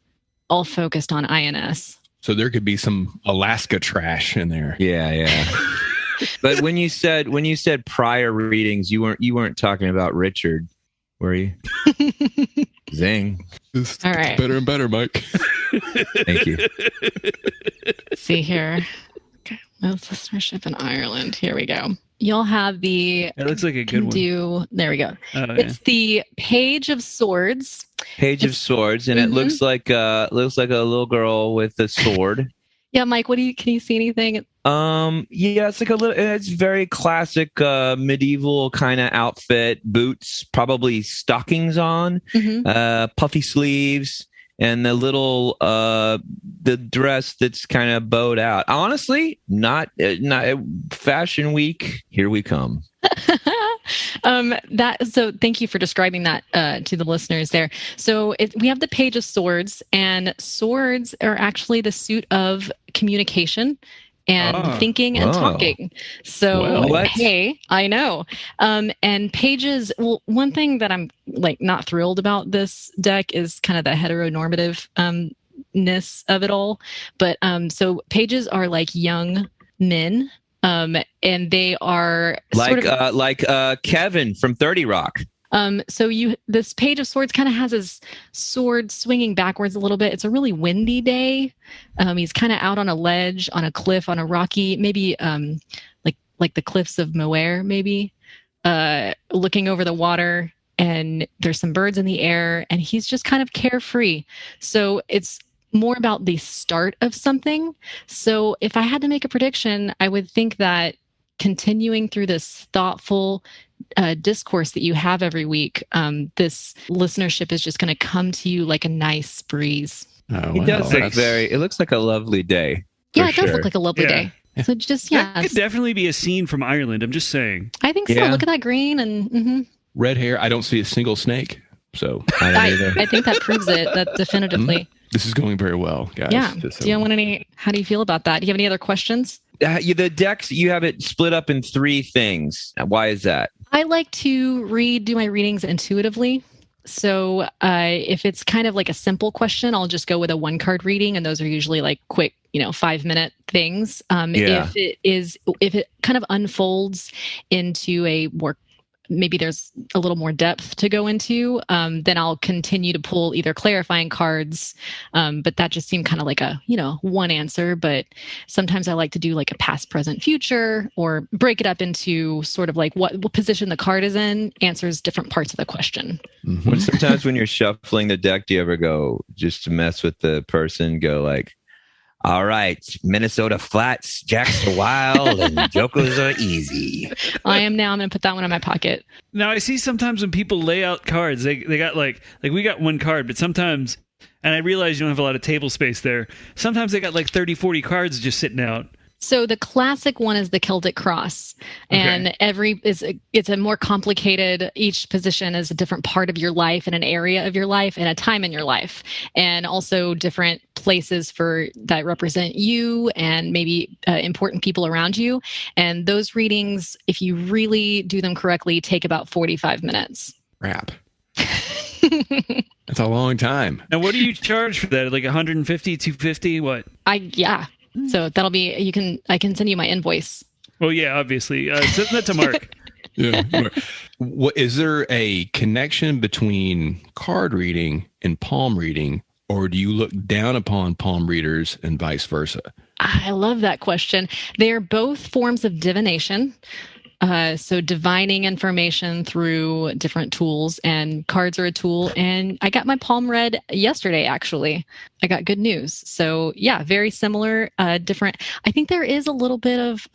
all focused on INS. So there could be some Alaska trash in there. Yeah. But when you said prior readings, you weren't talking about Richard, were you? Zing. It's all right. Better and better, Mike. Thank you. Let's see here. Okay. Most listenership in Ireland. Here we go. You'll have the... That looks like a good one. There we go. It's the Page of Swords. Page of Swords, and it looks like a little girl with a sword. Yeah, Mike, can you see anything? Yeah, it's very classic medieval kind of outfit, boots, probably stockings on, puffy sleeves, and the dress that's kind of bowed out. Honestly, not Fashion Week. Here we come. So thank you for describing that to the listeners there. So we have the Page of Swords, and swords are actually the suit of communication and thinking and talking. So, hey, I know. And pages, well, one thing that I'm not thrilled about this deck is kind of the heteronormative ness of it all. But so pages are like young men. And they are like Kevin from 30 Rock. So this Page of Swords kind of has his sword swinging backwards a little bit. It's a really windy day. He's kind of out on a ledge, on a cliff, on a rocky, maybe like the cliffs of Moher, maybe looking over the water. And there's some birds in the air, and he's just kind of carefree. So it's more about the start of something. So if I had to make a prediction, I would think that continuing through this thoughtful discourse that you have every week, this listenership is just going to come to you like a nice breeze. It does look it looks like a lovely day. Yeah, it does look like a lovely day. So that could definitely be a scene from Ireland. I'm just saying. I think so. Look at that green and red hair. I don't see a single snake. So I think that proves it. That definitively. This is going very well, guys. Yeah. How do you feel about that? Do you have any other questions? The decks, you have it split up in 3 things. Why is that? I like to do my readings intuitively. So if it's kind of like a simple question, I'll just go with a 1-card reading, and those are usually like quick, 5-minute things. If it kind of unfolds into a more, maybe there's a little more depth to go into, then I'll continue to pull either clarifying cards. But that just seemed kind of like a, one answer. But sometimes I like to do like a past, present, future, or break it up into sort of like what position the card is in answers different parts of the question. Mm-hmm. Sometimes when you're shuffling the deck, do you ever go, just to mess with the person, go like, all right, Minnesota Flats, Jacks are wild, and Jokos are easy. I'm going to put that one in my pocket. Now, I see sometimes when people lay out cards, they got like we got 1 card, but sometimes, and I realize you don't have a lot of table space there, sometimes they got like 30, 40 cards just sitting out. So the classic one is the Celtic cross, and it's a more complicated. Each position is a different part of your life and an area of your life and a time in your life, and also different places that represent you and maybe important people around you. And those readings, if you really do them correctly, take about 45 minutes. Crap. That's a long time. Now, what do you charge for that? Like 150, 250? What? So that'll be, I can send you my invoice. Well, yeah, obviously. Send that to Mark. Yeah. What, is there a connection between card reading and palm reading, or do you look down upon palm readers and vice versa? I love that question. They are both forms of divination. So divining information through different tools, and cards are a tool. And I got my palm read yesterday, actually. I got good news. So yeah, very similar, different. I think there is a little bit of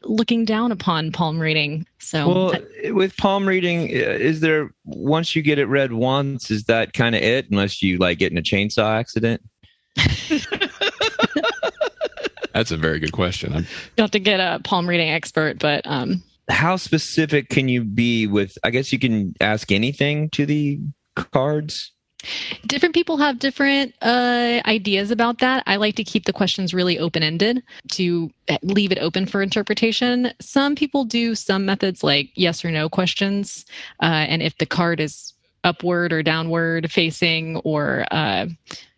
looking down upon palm reading. So with palm reading, is there, once you get it read once, is that kind of it? Unless you like get in a chainsaw accident? That's a very good question. You'll have to get a palm reading expert, but how specific can you be with, I guess you can ask anything to the cards? Different people have different ideas about that. I like to keep the questions really open-ended, to leave it open for interpretation. Some people do some methods like yes or no questions. And if the card is upward or downward facing, or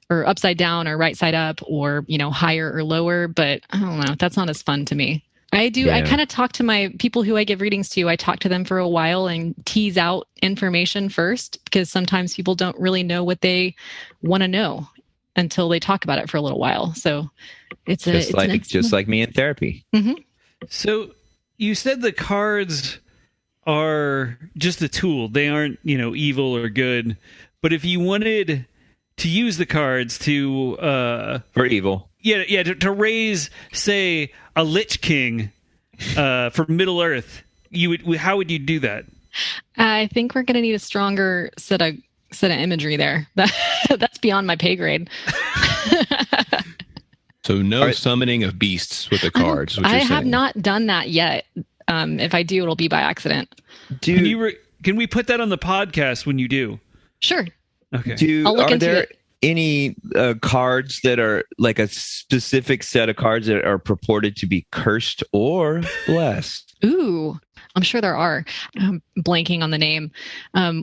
upside down or right side up, or, higher or lower. But I don't know. That's not as fun to me. I kind of talk to my people who I give readings to. I talk to them for a while and tease out information first, because sometimes people don't really know what they want to know until they talk about it for a little while. So it's just like me in therapy. Mm-hmm. So you said the cards are just a tool. They aren't, evil or good. But if you wanted to use the cards to for evil, to raise, say, a Lich King for Middle Earth, how would you do that? I think we're going to need a stronger set of imagery there. That's beyond my pay grade. So no summoning of beasts with the cards. I have not done that yet. If I do, it'll be by accident. Can we put that on the podcast when you do? Sure. Okay. Are there any cards that are like a specific set of cards that are purported to be cursed or blessed? Ooh, I'm sure there are. I'm blanking on the name.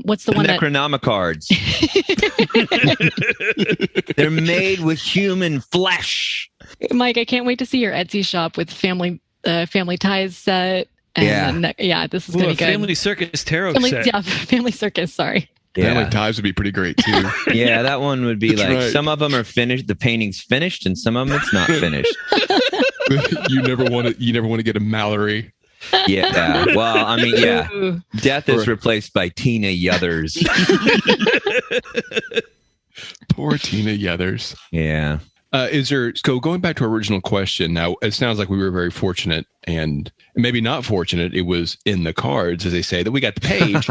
What's the one Necronomicards. They're made with human flesh. Mike, I can't wait to see your Etsy shop with family ties set. And this is going to be good. Family Circus tarot set. Yeah, Family Circus. Sorry. Yeah. Family Ties would be pretty great too. Yeah, that one would be some of them are finished. The painting's finished, and some of them it's not finished. You never want to get a Mallory. Yeah. Well, I mean, yeah. Death is replaced by Tina Yothers. Poor Tina Yothers. Yeah. So going back to our original question, now it sounds like we were very fortunate, and maybe not fortunate. It was in the cards, as they say, that we got the page.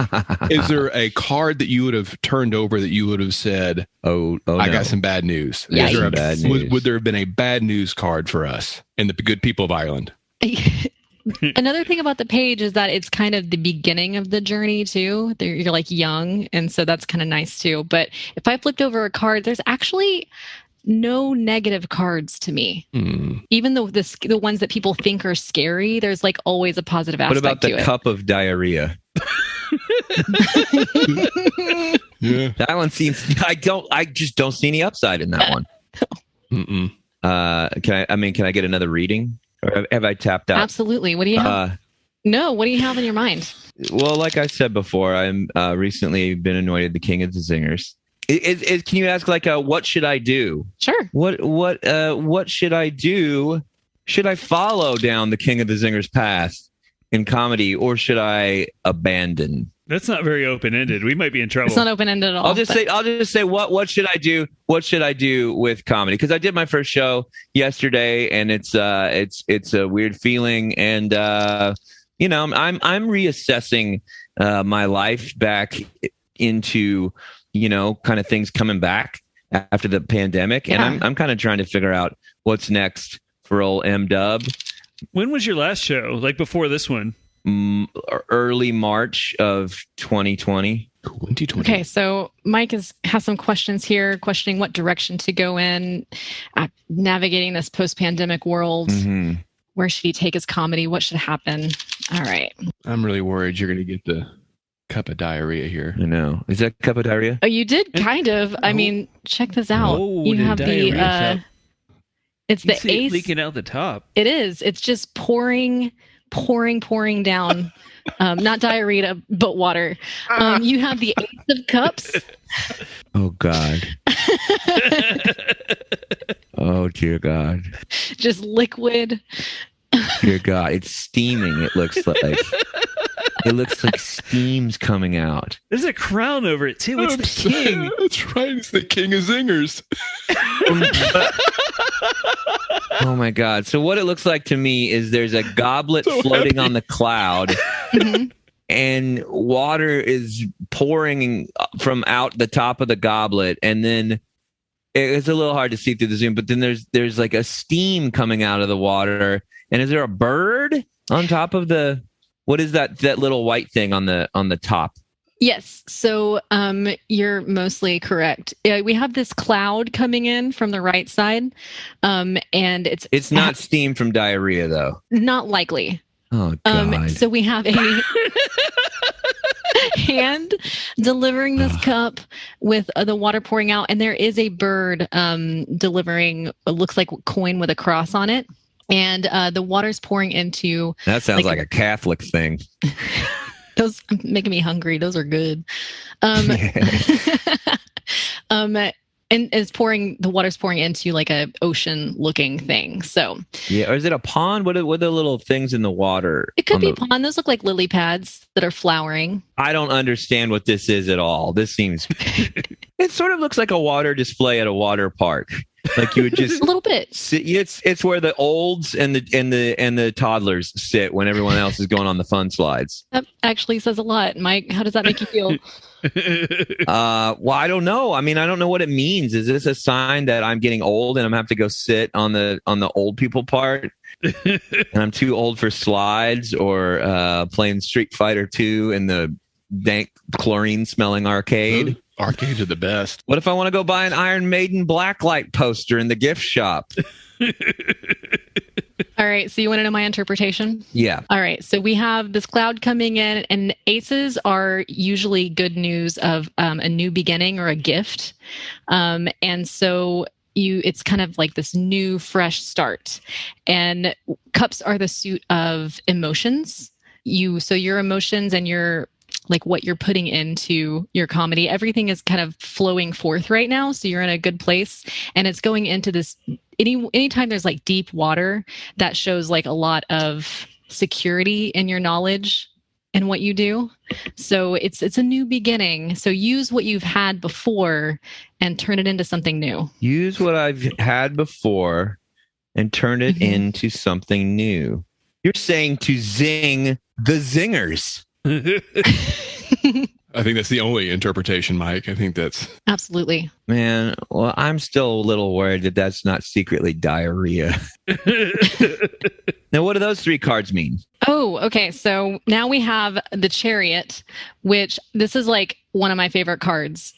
Is there a card that you would have turned over that you would have said, I got some bad news? Yeah, Would there have been a bad news card for us and the good people of Ireland? Another thing about the page is that it's kind of the beginning of the journey too. You're like young, and so that's kind of nice too. But if I flipped over a card, there's actually no negative cards to me. Even though the ones that people think are scary, there's like always a positive aspect to it. What about the cup of diarrhea? Yeah. That one seems, I just don't see any upside in that one. Can I get another reading? Or have I tapped out? Absolutely. What do you have? What do you have in your mind? Well, like I said before, I'm recently been anointed the King of the Zingers. Can you ask what should I do? Sure. What should I do? Should I follow down the King of the Zingers path in comedy, or should I abandon? That's not very open-ended. We might be in trouble. It's not open-ended at all. I'll just say what should I do? What should I do with comedy? Because I did my first show yesterday, and it's a weird feeling, and I'm reassessing my life back into kind of things coming back after the pandemic, and I'm kind of trying to figure out what's next for old M-Dub. When was your last show? Like before this one? Early March of 2020. 2020. Okay, so Mike has some questions here, questioning what direction to go in, navigating this post-pandemic world. Mm-hmm. Where should he take his comedy? What should happen? All right. I'm really worried you're going to get the cup of diarrhea here. I know. Is that cup of diarrhea? Oh, you did kind of. I mean, check this out. Oh, you the have diarrhea. It's You the see it ace leaking out the top. It is. It's just pouring down. Not diarrhea, but water. You have the ace of cups. Oh, God. Oh, dear God. Just liquid. Dear God. It's steaming, it looks like. It looks like steam's coming out. There's a crown over it, too. It's the king. That's right. It's the king of zingers. Oh, my God. So what it looks like to me is there's a goblet floating on the cloud. Mm-hmm. And water is pouring from out the top of the goblet, and then it's a little hard to see through the zoom, but then there's like a steam coming out of the water. And is there a bird on top of what is that little white thing on the top? Yes. So you're mostly correct. We have this cloud coming in from the right side, and it's not steam from diarrhea, though. Not likely. Oh, God. So we have a hand delivering this cup with the water pouring out, and there is a bird delivering. It looks like coin with a cross on it, and the water's pouring into. That sounds like a Catholic thing. Those making me hungry. Those are good. And it's pouring. The water's pouring into like a ocean-looking thing. So yeah, or is it a pond? What are the little things in the water? It could be a pond. Those look like lily pads that are flowering. I don't understand what this is at all. This seems. It sort of looks like a water display at a water park. Like you would just a little bit. It's where the olds and the toddlers sit when everyone else is going on the fun slides. That actually says a lot, Mike. How does that make you feel? Well, I don't know. I mean, I don't know what it means. Is this a sign that I'm getting old and I'm gonna have to go sit on the old people part? And I'm too old for slides or playing Street Fighter 2 in the dank chlorine smelling arcade. Arcades are the best. What if I want to go buy an Iron Maiden Blacklight poster in the gift shop? All right. So you want to know my interpretation? Yeah. All right. So we have this cloud coming in, and aces are usually good news of a new beginning or a gift. And so it's kind of like this new, fresh start. And cups are the suit of emotions. So your emotions and your like what you're putting into your comedy, everything is kind of flowing forth right now. So you're in a good place, and it's going into this. Anytime there's like deep water, that shows like a lot of security in your knowledge and what you do. So it's a new beginning. So use what you've had before and turn it into something new. Use what I've had before and turn it into something new. You're saying to zing the zingers. I think that's the only interpretation, Mike. I think that's absolutely. Man, well, I'm still a little worried that that's not secretly diarrhea. Now, what do those three cards mean? Oh, okay. So now we have the Chariot, which this is like one of my favorite cards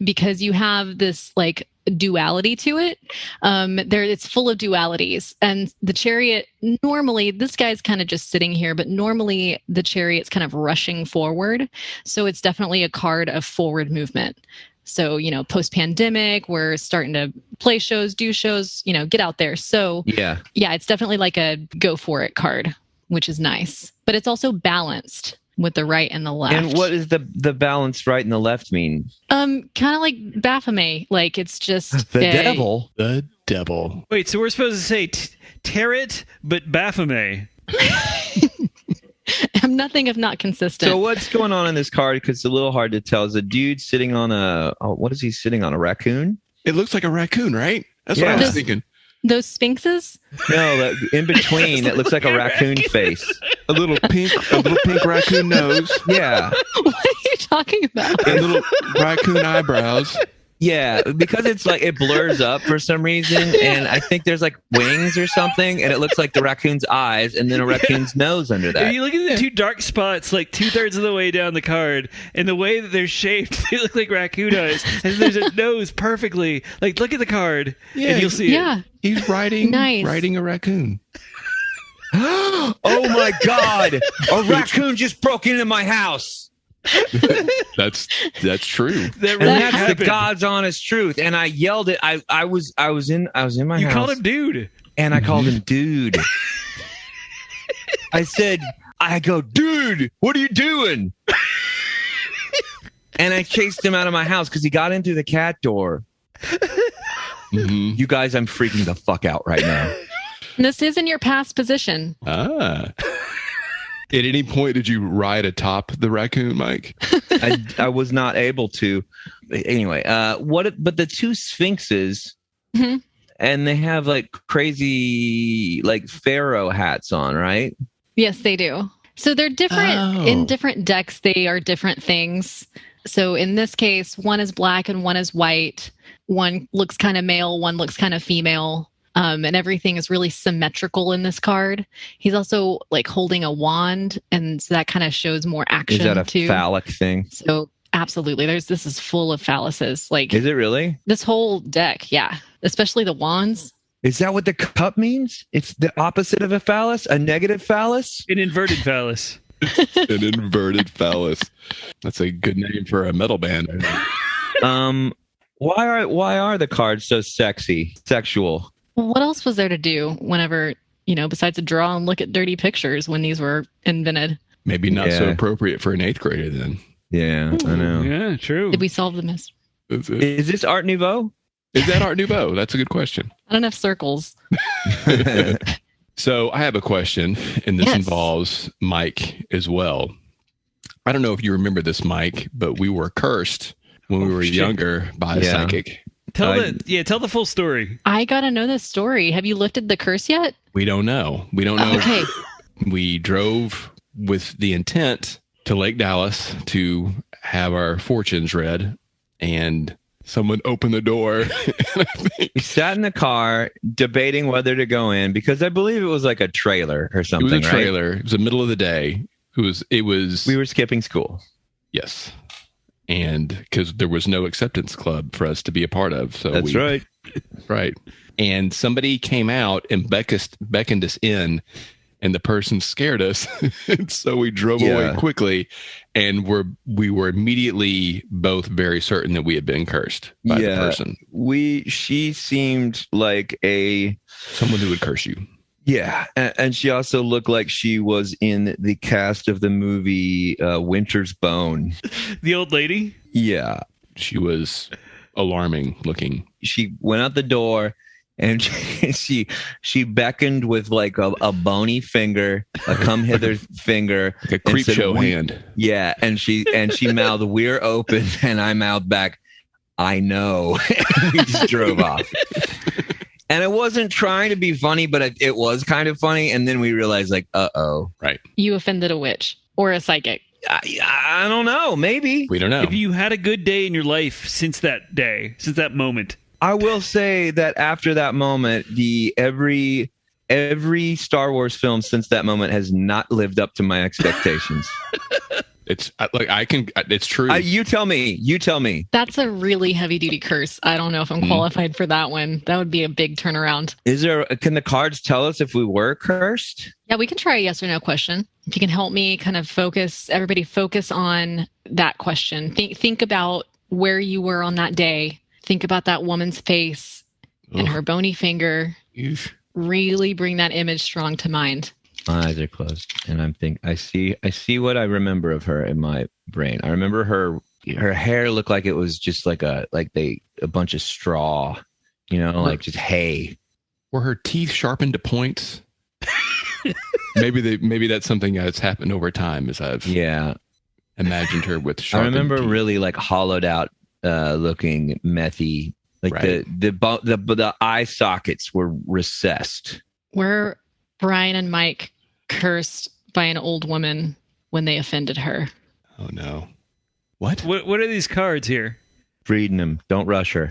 because you have this like duality to it. It's full of dualities, and the Chariot normally, this guy's kind of just sitting here, but normally the Chariot's kind of rushing forward. So it's definitely a card of forward movement. So, post-pandemic, we're starting to play shows, do shows, get out there. So yeah, it's definitely like a go for it card, which is nice, but it's also balanced with the right and the left. And what does the balance right and the left mean? Kind of like Baphomet. Like it's just the devil. The devil. Wait, so we're supposed to say Tarot, but Baphomet. I'm nothing if not consistent. So what's going on in this card? Because it's a little hard to tell. Is a dude sitting on what is he sitting on? A raccoon? It looks like a raccoon, right? That's what I was thinking. Those sphinxes? No, in between, it looks like a raccoon face. A little pink raccoon nose. Yeah. What are you talking about? And little raccoon eyebrows. Yeah, because it's like it blurs up for some reason, and I think there's like wings or something, and it looks like the raccoon's eyes, and then a raccoon's nose under that. If you look at the two dark spots, like 2/3 of the way down the card, and the way that they're shaped, they look like raccoon eyes, and there's a nose perfectly. Like, look at the card, and you'll see it. He's riding a raccoon. Oh my God! A raccoon just broke into my house. That's true. That And really that's happened. the God's honest truth. And I yelled it. I was in my You house. called him dude. And I called him dude. I go, dude, what are you doing? And I chased him out of my house because he got in through the cat door. Mm-hmm. You guys, I'm freaking the fuck out right now. This is in your past position. At any point, did you ride atop the raccoon, Mike? I was not able to. Anyway, but the two sphinxes, Mm-hmm. and they have like crazy like pharaoh hats on, right? Yes, they do. So they're different in different decks. They are different things. So in this case, one is black and one is white. One looks kind of male, one looks kind of female. And everything is really symmetrical in this card. He's also like holding a wand, and so that kind of shows more action. Is that a too. phallic thing? So absolutely, this is full of phalluses. Like, Is it really? this whole deck, yeah, especially the wands. Is that what the cup means? It's the opposite of a phallus, a negative phallus? An inverted phallus. An inverted phallus. That's a good name for a metal band. Why are the cards so sexual? Well, what else was there to do whenever, besides to draw and look at dirty pictures when these were invented? Maybe not so Yeah. appropriate for an 8th grader then. Yeah, I know. Yeah, true. Did we solve the mystery? That's it. Is this Art Nouveau? Is that Art Nouveau? That's a good question. I don't have circles. So I have a question, and this Yes. involves Mike as well. I don't know if you remember this, Mike, but we were cursed when we were shit. younger by a Yeah. psychic. Tell the full story. I gotta know this story. Have you lifted the curse yet? We don't know. We don't know. Okay. We drove with the intent to Lake Dallas to have our fortunes read, and someone opened the door. We sat in the car debating whether to go in because I believe it was like a trailer or It something. was a right? trailer. It was the middle of the day. It was. We were skipping school. Yes. And because there was no acceptance club for us to be a part of. So That's right. Right. And somebody came out and beckoned us in, and the person scared us. And so we drove away quickly, and we were immediately both very certain that we had been cursed by the person. She seemed like Someone who would curse you. Yeah, and she also looked like she was in the cast of the movie Winter's Bone. The old lady? Yeah. She was alarming looking. She went out the door and she beckoned with like a bony finger, a come hither finger, Like a creep said, show hand. Yeah, and she mouthed, "We're open," and I mouthed back, "I know." And we just drove off. And it wasn't trying to be funny, but it was kind of funny. And then we realized, like, uh-oh. Right. You offended a witch or a psychic. I don't know. Maybe. We don't know. If you had a good day in your life since that moment. I will say that after that moment, every Star Wars film since that moment has not lived up to my expectations. It's it's true. You tell me. That's a really heavy duty curse. I don't know if I'm qualified for that one. That would be a big turnaround. Can the cards tell us if we were cursed? Yeah, we can try a yes or no question. If you can help me kind of everybody focus on that question. Think about where you were on that day. Think about that woman's face and her bony finger. Oof. Really bring that image strong to mind. My eyes are closed, and I see what I remember of her in my brain. I remember her hair looked like it was just like a bunch of straw, like just hay. Were her teeth sharpened to points? Maybe that's something that's happened over time as I've imagined her with I sharpened remember teeth. really like hollowed out looking methy, like Right. the eye sockets were recessed. Were Brian and Mike cursed by an old woman when they offended her? Oh no. What? What are these cards here? Breeding them. Don't rush her.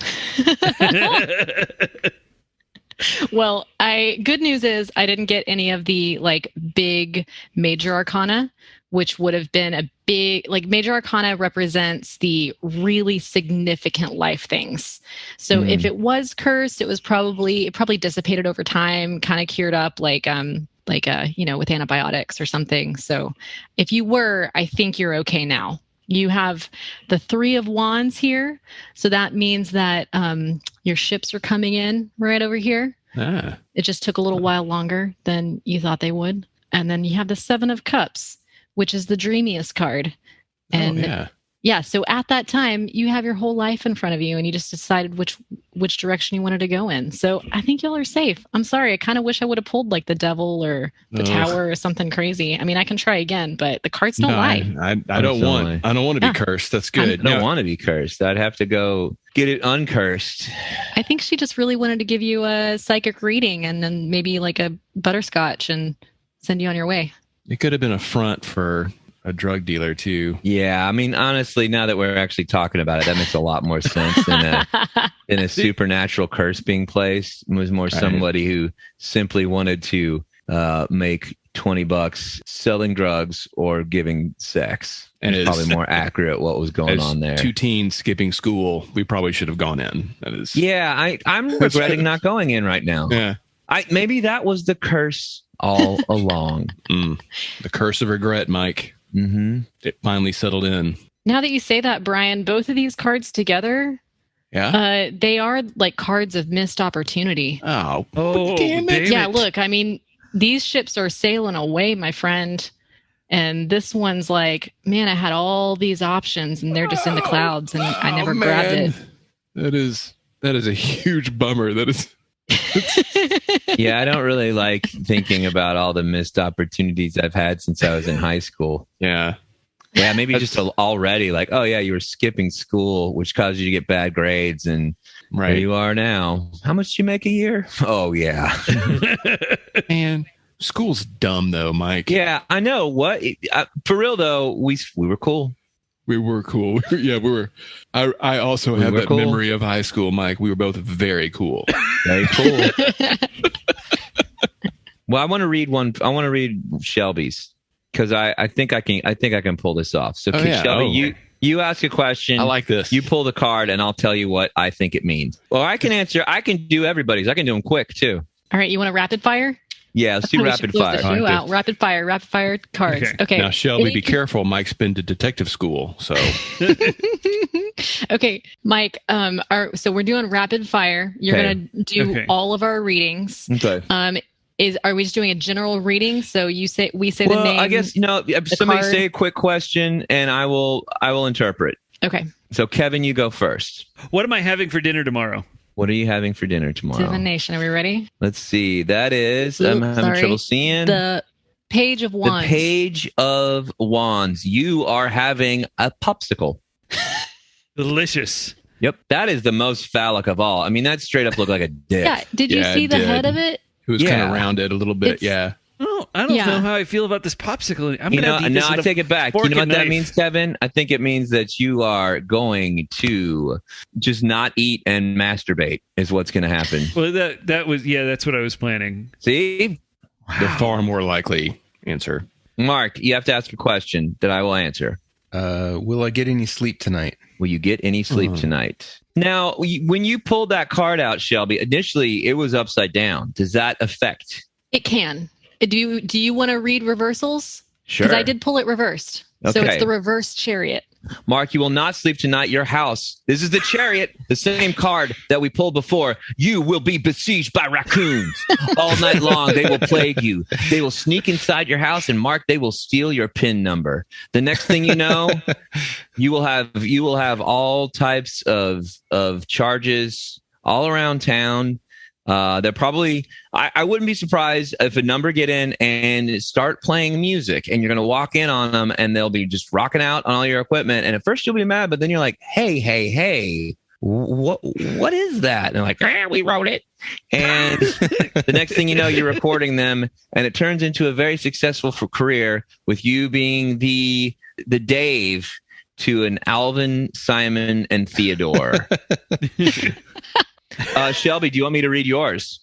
Well, good news is I didn't get any of the like big major arcana, which would have been a big, like major arcana represents the really significant life things. So if it was cursed, it probably dissipated over time, kind of cured up like with antibiotics or something. So if you were, I think you're okay now. You have the 3 of Wands here. So that means that your ships are coming in right over here. Ah. It just took a little while longer than you thought they would. And then you have the 7 of Cups, which is the dreamiest card. And so at that time, you have your whole life in front of you and you just decided which direction you wanted to go in. So I think y'all are safe. I'm sorry. I kind of wish I would have pulled like the devil or the tower or something crazy. I mean, I can try again, but the cards don't lie. I don't want to be cursed. That's good. I don't want to be cursed. I'd have to go get it uncursed. I think she just really wanted to give you a psychic reading and then maybe like a butterscotch and send you on your way. It could have been a front for a drug dealer too. Yeah, I mean, honestly, now that we're actually talking about it, that makes a lot more sense than a supernatural curse being placed. It was more somebody who simply wanted to make $20 selling drugs or giving sex. And it's probably more accurate what was going on there. 2 teens skipping school, we probably should have gone in. That is. Yeah, I'm regretting not going in right now. Yeah, maybe that was the curse all along. The curse of regret, Mike. Mm-hmm. It finally settled in. Now that you say that, Brian, both of these cards together, they are like cards of missed opportunity. Oh, damn it. Yeah, look, I mean, these ships are sailing away, my friend. And this one's like, man, I had all these options and they're just in the clouds and I never grabbed it. That is a huge bummer. That is. Yeah, I don't really like thinking about all the missed opportunities I've had since I was in high school. Yeah, maybe just already like, oh yeah, you were skipping school, which caused you to get bad grades, and there you are now. How much do you make a year? Oh yeah. Man, school's dumb though, Mike. Yeah, I know. What for real though, we were cool. We were cool. Yeah, we were. I also have that memory of high school, Mike. We were both very cool. Very cool. Well, I want to read one. I want to read Shelby's because I think I can pull this off. So, Shelby, you ask a question. I like this. You pull the card, and I'll tell you what I think it means. Well, I can answer. I can do everybody's. I can do them quick too. All right, you want a rapid fire? Yeah, let's do rapid fire. Out. Rapid fire cards. Okay. Now, Shelby, be careful. Mike's been to detective school, so. Okay, Mike. So we're doing rapid fire. You're gonna do all of our readings. Okay. Are we just doing a general reading? So we say the name. Well, I guess somebody say a quick question, and I will interpret. Okay. So, Kevin, you go first. What am I having for dinner tomorrow? What are you having for dinner tomorrow? Divination. Are we ready? Let's see. That is, I'm having trouble seeing. The Page of Wands. The Page of Wands. You are having a popsicle. Delicious. Yep. That is the most phallic of all. I mean, that straight up looked like a dick. Yeah. Did you see the head of it? It was kind of rounded a little bit. Oh, I don't know how I feel about this popsicle. I'm going to have to eat this I take it back. You know what that means, Kevin? I think it means that you are going to just not eat and masturbate is what's going to happen. Well, that's what I was planning. See? Wow. The far more likely answer. Mark, you have to ask a question that I will answer. Will I get any sleep tonight? Will you get any sleep tonight? Now, when you pulled that card out, Shelby, initially it was upside down. Does that affect? It can. Do you want to read reversals? Sure. Because I did pull it reversed. Okay. So it's the reverse Chariot. Mark, you will not sleep tonight. Your house. This is the Chariot, the same card that we pulled before. You will be besieged by raccoons all night long. They will plague you. They will sneak inside your house, and Mark, they will steal your PIN number. The next thing you know, you will have all types of charges all around town. They're probably, I wouldn't be surprised if a number get in and start playing music, and you're going to walk in on them and they'll be just rocking out on all your equipment. And at first you'll be mad, but then you're like, hey, what is that? And they're like, we wrote it. And the next thing you know, you're recording them, and it turns into a very successful career with you being the Dave to an Alvin, Simon, and Theodore. Shelby, do you want me to read yours?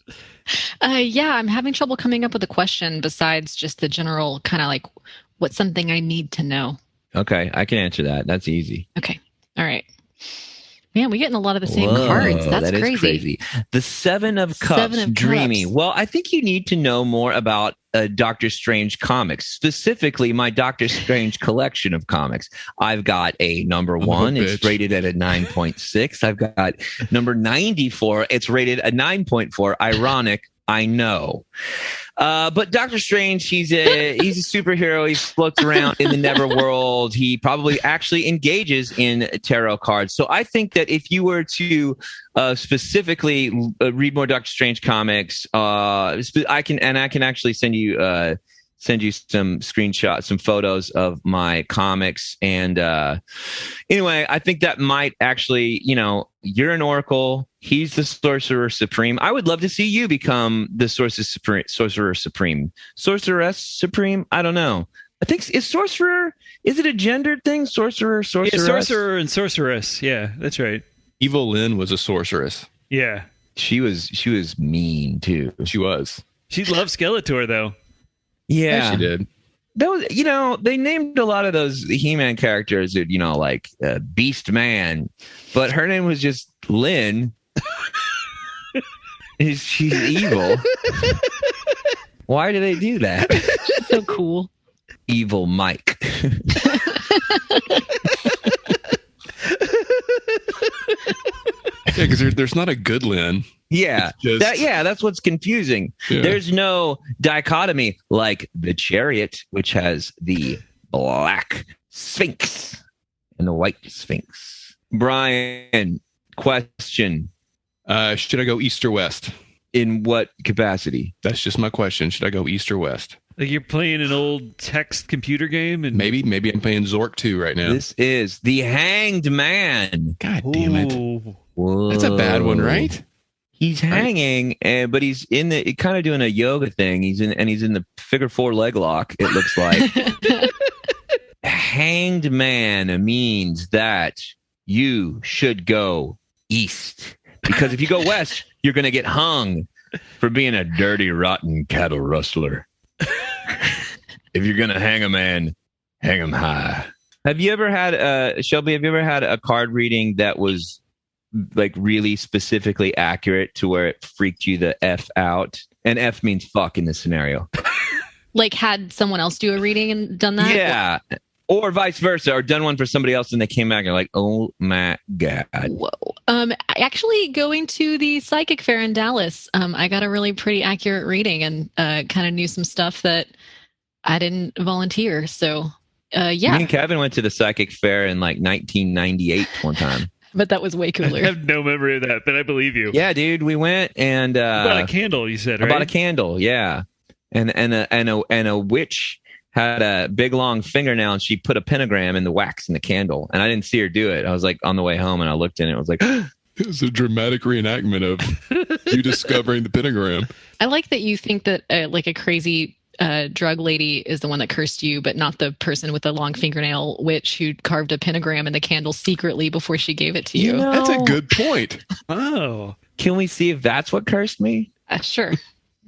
Yeah, I'm having trouble coming up with a question besides just the general kind of like, what's something I need to know? Okay, I can answer that. That's easy. Okay. All right. Man, we're getting a lot of the same cards. That's that crazy. Is crazy. The Seven of Cups, Seven of Dreamy. Cups. Well, I think you need to know more about Doctor Strange comics, specifically my Doctor Strange collection of comics. I've got a number 1. It's rated at a 9.6. I've got number 94. It's rated a 9.4. Ironic, I know. But Doctor Strange, he's a superhero. He floats around in the Neverworld. He probably actually engages in tarot cards. So I think that if you were to specifically read more Doctor Strange comics, I can actually send you some screenshots, some photos of my comics. And anyway, I think that might actually, you're an oracle. He's the Sorcerer Supreme. I would love to see you become the Sorcerer Supreme. Sorceress Supreme? I don't know. I think is it a gendered thing? Sorcerer, sorceress? Yeah, sorcerer and sorceress. Yeah, that's right. Evil-Lyn was a sorceress. Yeah. She was mean too. She was. She loved Skeletor though. Yeah, she did. That was, they named a lot of those He-Man characters, like Beast Man, but her name was just Lynn. She's evil. Why do they do that? So cool. Evil Mike. Yeah, because there's not a good Lynn. Yeah, that's what's confusing. Yeah. There's no dichotomy like the Chariot, which has the black Sphinx and the white Sphinx. Brian, question. Should I go east or west? In what capacity? That's just my question. Should I go east or west? Like you're playing an old text computer game? And maybe I'm playing Zork 2 right now. This is the Hanged Man. God damn it. Whoa. That's a bad one, right? He's hanging, but he's in the kind of doing a yoga thing. He's in the figure 4 leg lock. It looks like. Hanged Man means that you should go east, because if you go west, you're going to get hung for being a dirty, rotten cattle rustler. If you're going to hang a man, hang him high. Have you ever had Shelby? Have you ever had a card reading that was like really specifically accurate to where it freaked you the F out? And F means fuck in this scenario. Like had someone else do a reading and done that? Yeah. Or vice versa, or done one for somebody else and they came back and like, oh my God. Whoa. Actually going to the psychic fair in Dallas, I got a really pretty accurate reading and kind of knew some stuff that I didn't volunteer. So yeah. Me and Kevin went to the psychic fair in like 1998 one time. But that was way cooler. I have no memory of that, but I believe you. Yeah, dude, we went and you bought a candle. You said, right? I bought a candle, yeah, and a witch had a big long fingernail and she put a pentagram in the wax in the candle, and I didn't see her do it. I was like on the way home and I looked in it. I was like, it was a dramatic reenactment of you discovering the pentagram. I like that you think that like a crazy drug lady is the one that cursed you, but not the person with the long fingernail witch who carved a pentagram in the candle secretly before she gave it to you. That's a good point. Oh. Can we see if that's what cursed me? Sure.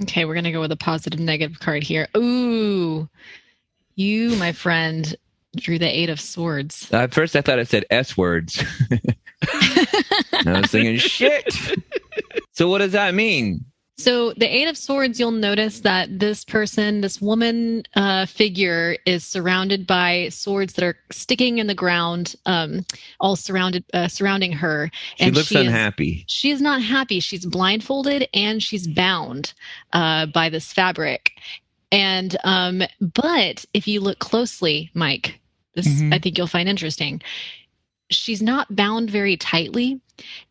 Okay, we're going to go with a positive negative card here. Ooh. You, my friend, drew the 8 of Swords. At first I thought it said S words. I was thinking, shit. So what does that mean? So the 8 of Swords, you'll notice that this person, this woman figure is surrounded by swords that are sticking in the ground, all surrounding her. She looks unhappy. She is not happy. She's blindfolded and she's bound by this fabric. And but if you look closely, Mike, this I think you'll find interesting. She's not bound very tightly.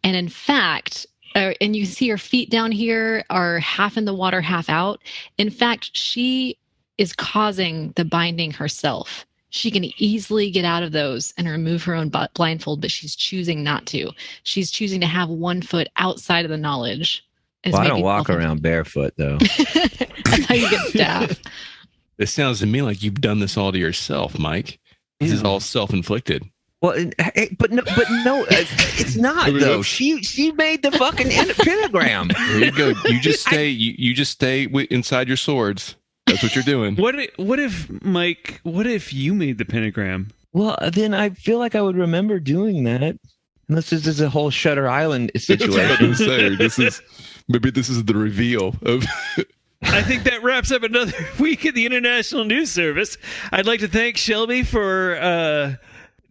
And in fact, and you see her feet down here are half in the water, half out. In fact, she is causing the binding herself. She can easily get out of those and remove her own blindfold, but she's choosing not to. She's choosing to have one foot outside of the knowledge. Well, I don't walk around barefoot, though. That's how you get staff. It sounds to me like you've done this all to yourself, Mike. This is all self-inflicted. Well, but no, it's not though. She made the fucking pentagram. There you go. You just stay. You just stay inside your swords. That's what you're doing. What if Mike? What if you made the pentagram? Well, then I feel like I would remember doing that. Unless this is a whole Shutter Island situation. This is the reveal of. I think that wraps up another week at the International News Service. I'd like to thank Shelby for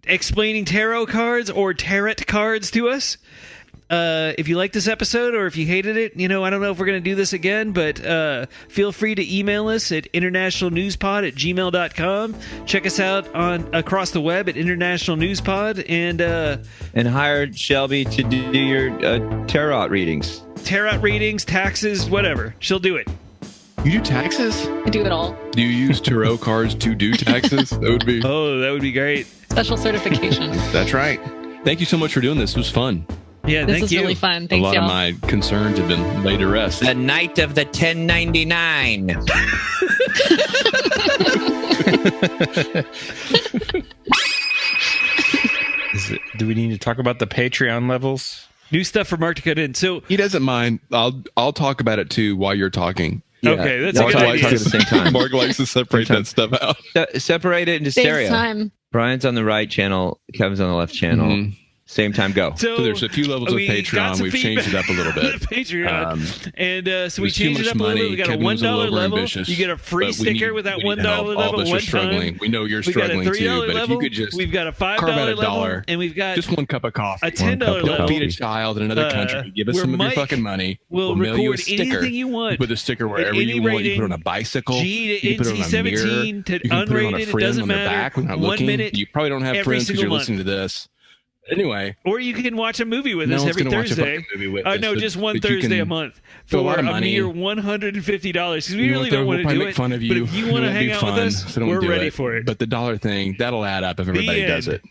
explaining tarot cards or tarot cards to us. If you like this episode or if you hated it, I don't know if we're going to do this again, but feel free to email us at internationalnewspod@gmail.com. Check us out on across the web at International Newspod and hire Shelby to do your tarot readings. Tarot readings, taxes, whatever. She'll do it. You do taxes? I do it all. Do you use tarot cards to do taxes? That would be. Oh, that would be great. Special certification. That's right. Thank you so much for doing this. It was fun. Yeah, this thank is you. really fun. Thanks, a lot y'all. of my concerns have been laid to rest. The night of the 1099. Do we need to talk about the Patreon levels? New stuff for Mark to cut in. So He doesn't mind. I'll talk about it too while you're talking. Okay, that's Mark a good likes idea. it at the same time. Mark likes to separate that stuff out. Separate it into Saves stereo. time. Brian's on the right channel. Kevin's on the left channel. Mhm. Same time, go. So there's a few levels of we got Patreon. some We've changed it up a little bit. Patreon. So we there's too changed it much up a little bit. money. We got Kevin a was a $1 little level. overambitious, You get a free but sticker with that we need $1 help. level. All of us are one struggling. time. We know you're We got a struggling too, $3 but if level. you could just We've got a $5 carve out a level, dollar, and we've got just one cup of coffee, a $10 level. Don't beat a child in another country. Give us where some of your Mike fucking money. will We'll mail you a record sticker. anything you want. Put a sticker wherever any you want. You rating, put it on a bicycle. G to You put it on a NC-17 mirror. to You can put it on a unrated, it friend doesn't on their matter. back when they're 1 looking. minute You probably don't have every friends because single you're month. listening to this. Anyway, or you can watch a movie with no us one's every gonna watch a Thursday. fucking movie with us, No, but- just one but you Thursday can a month for for a lot of a money. mere $150. Because we You know really what, don't we'll want to probably do make it. fun of But you. if you It want to won't hang be out fun, with us, so don't we're do ready it. for it. But the dollar thing, that'll add up if everybody does end. it.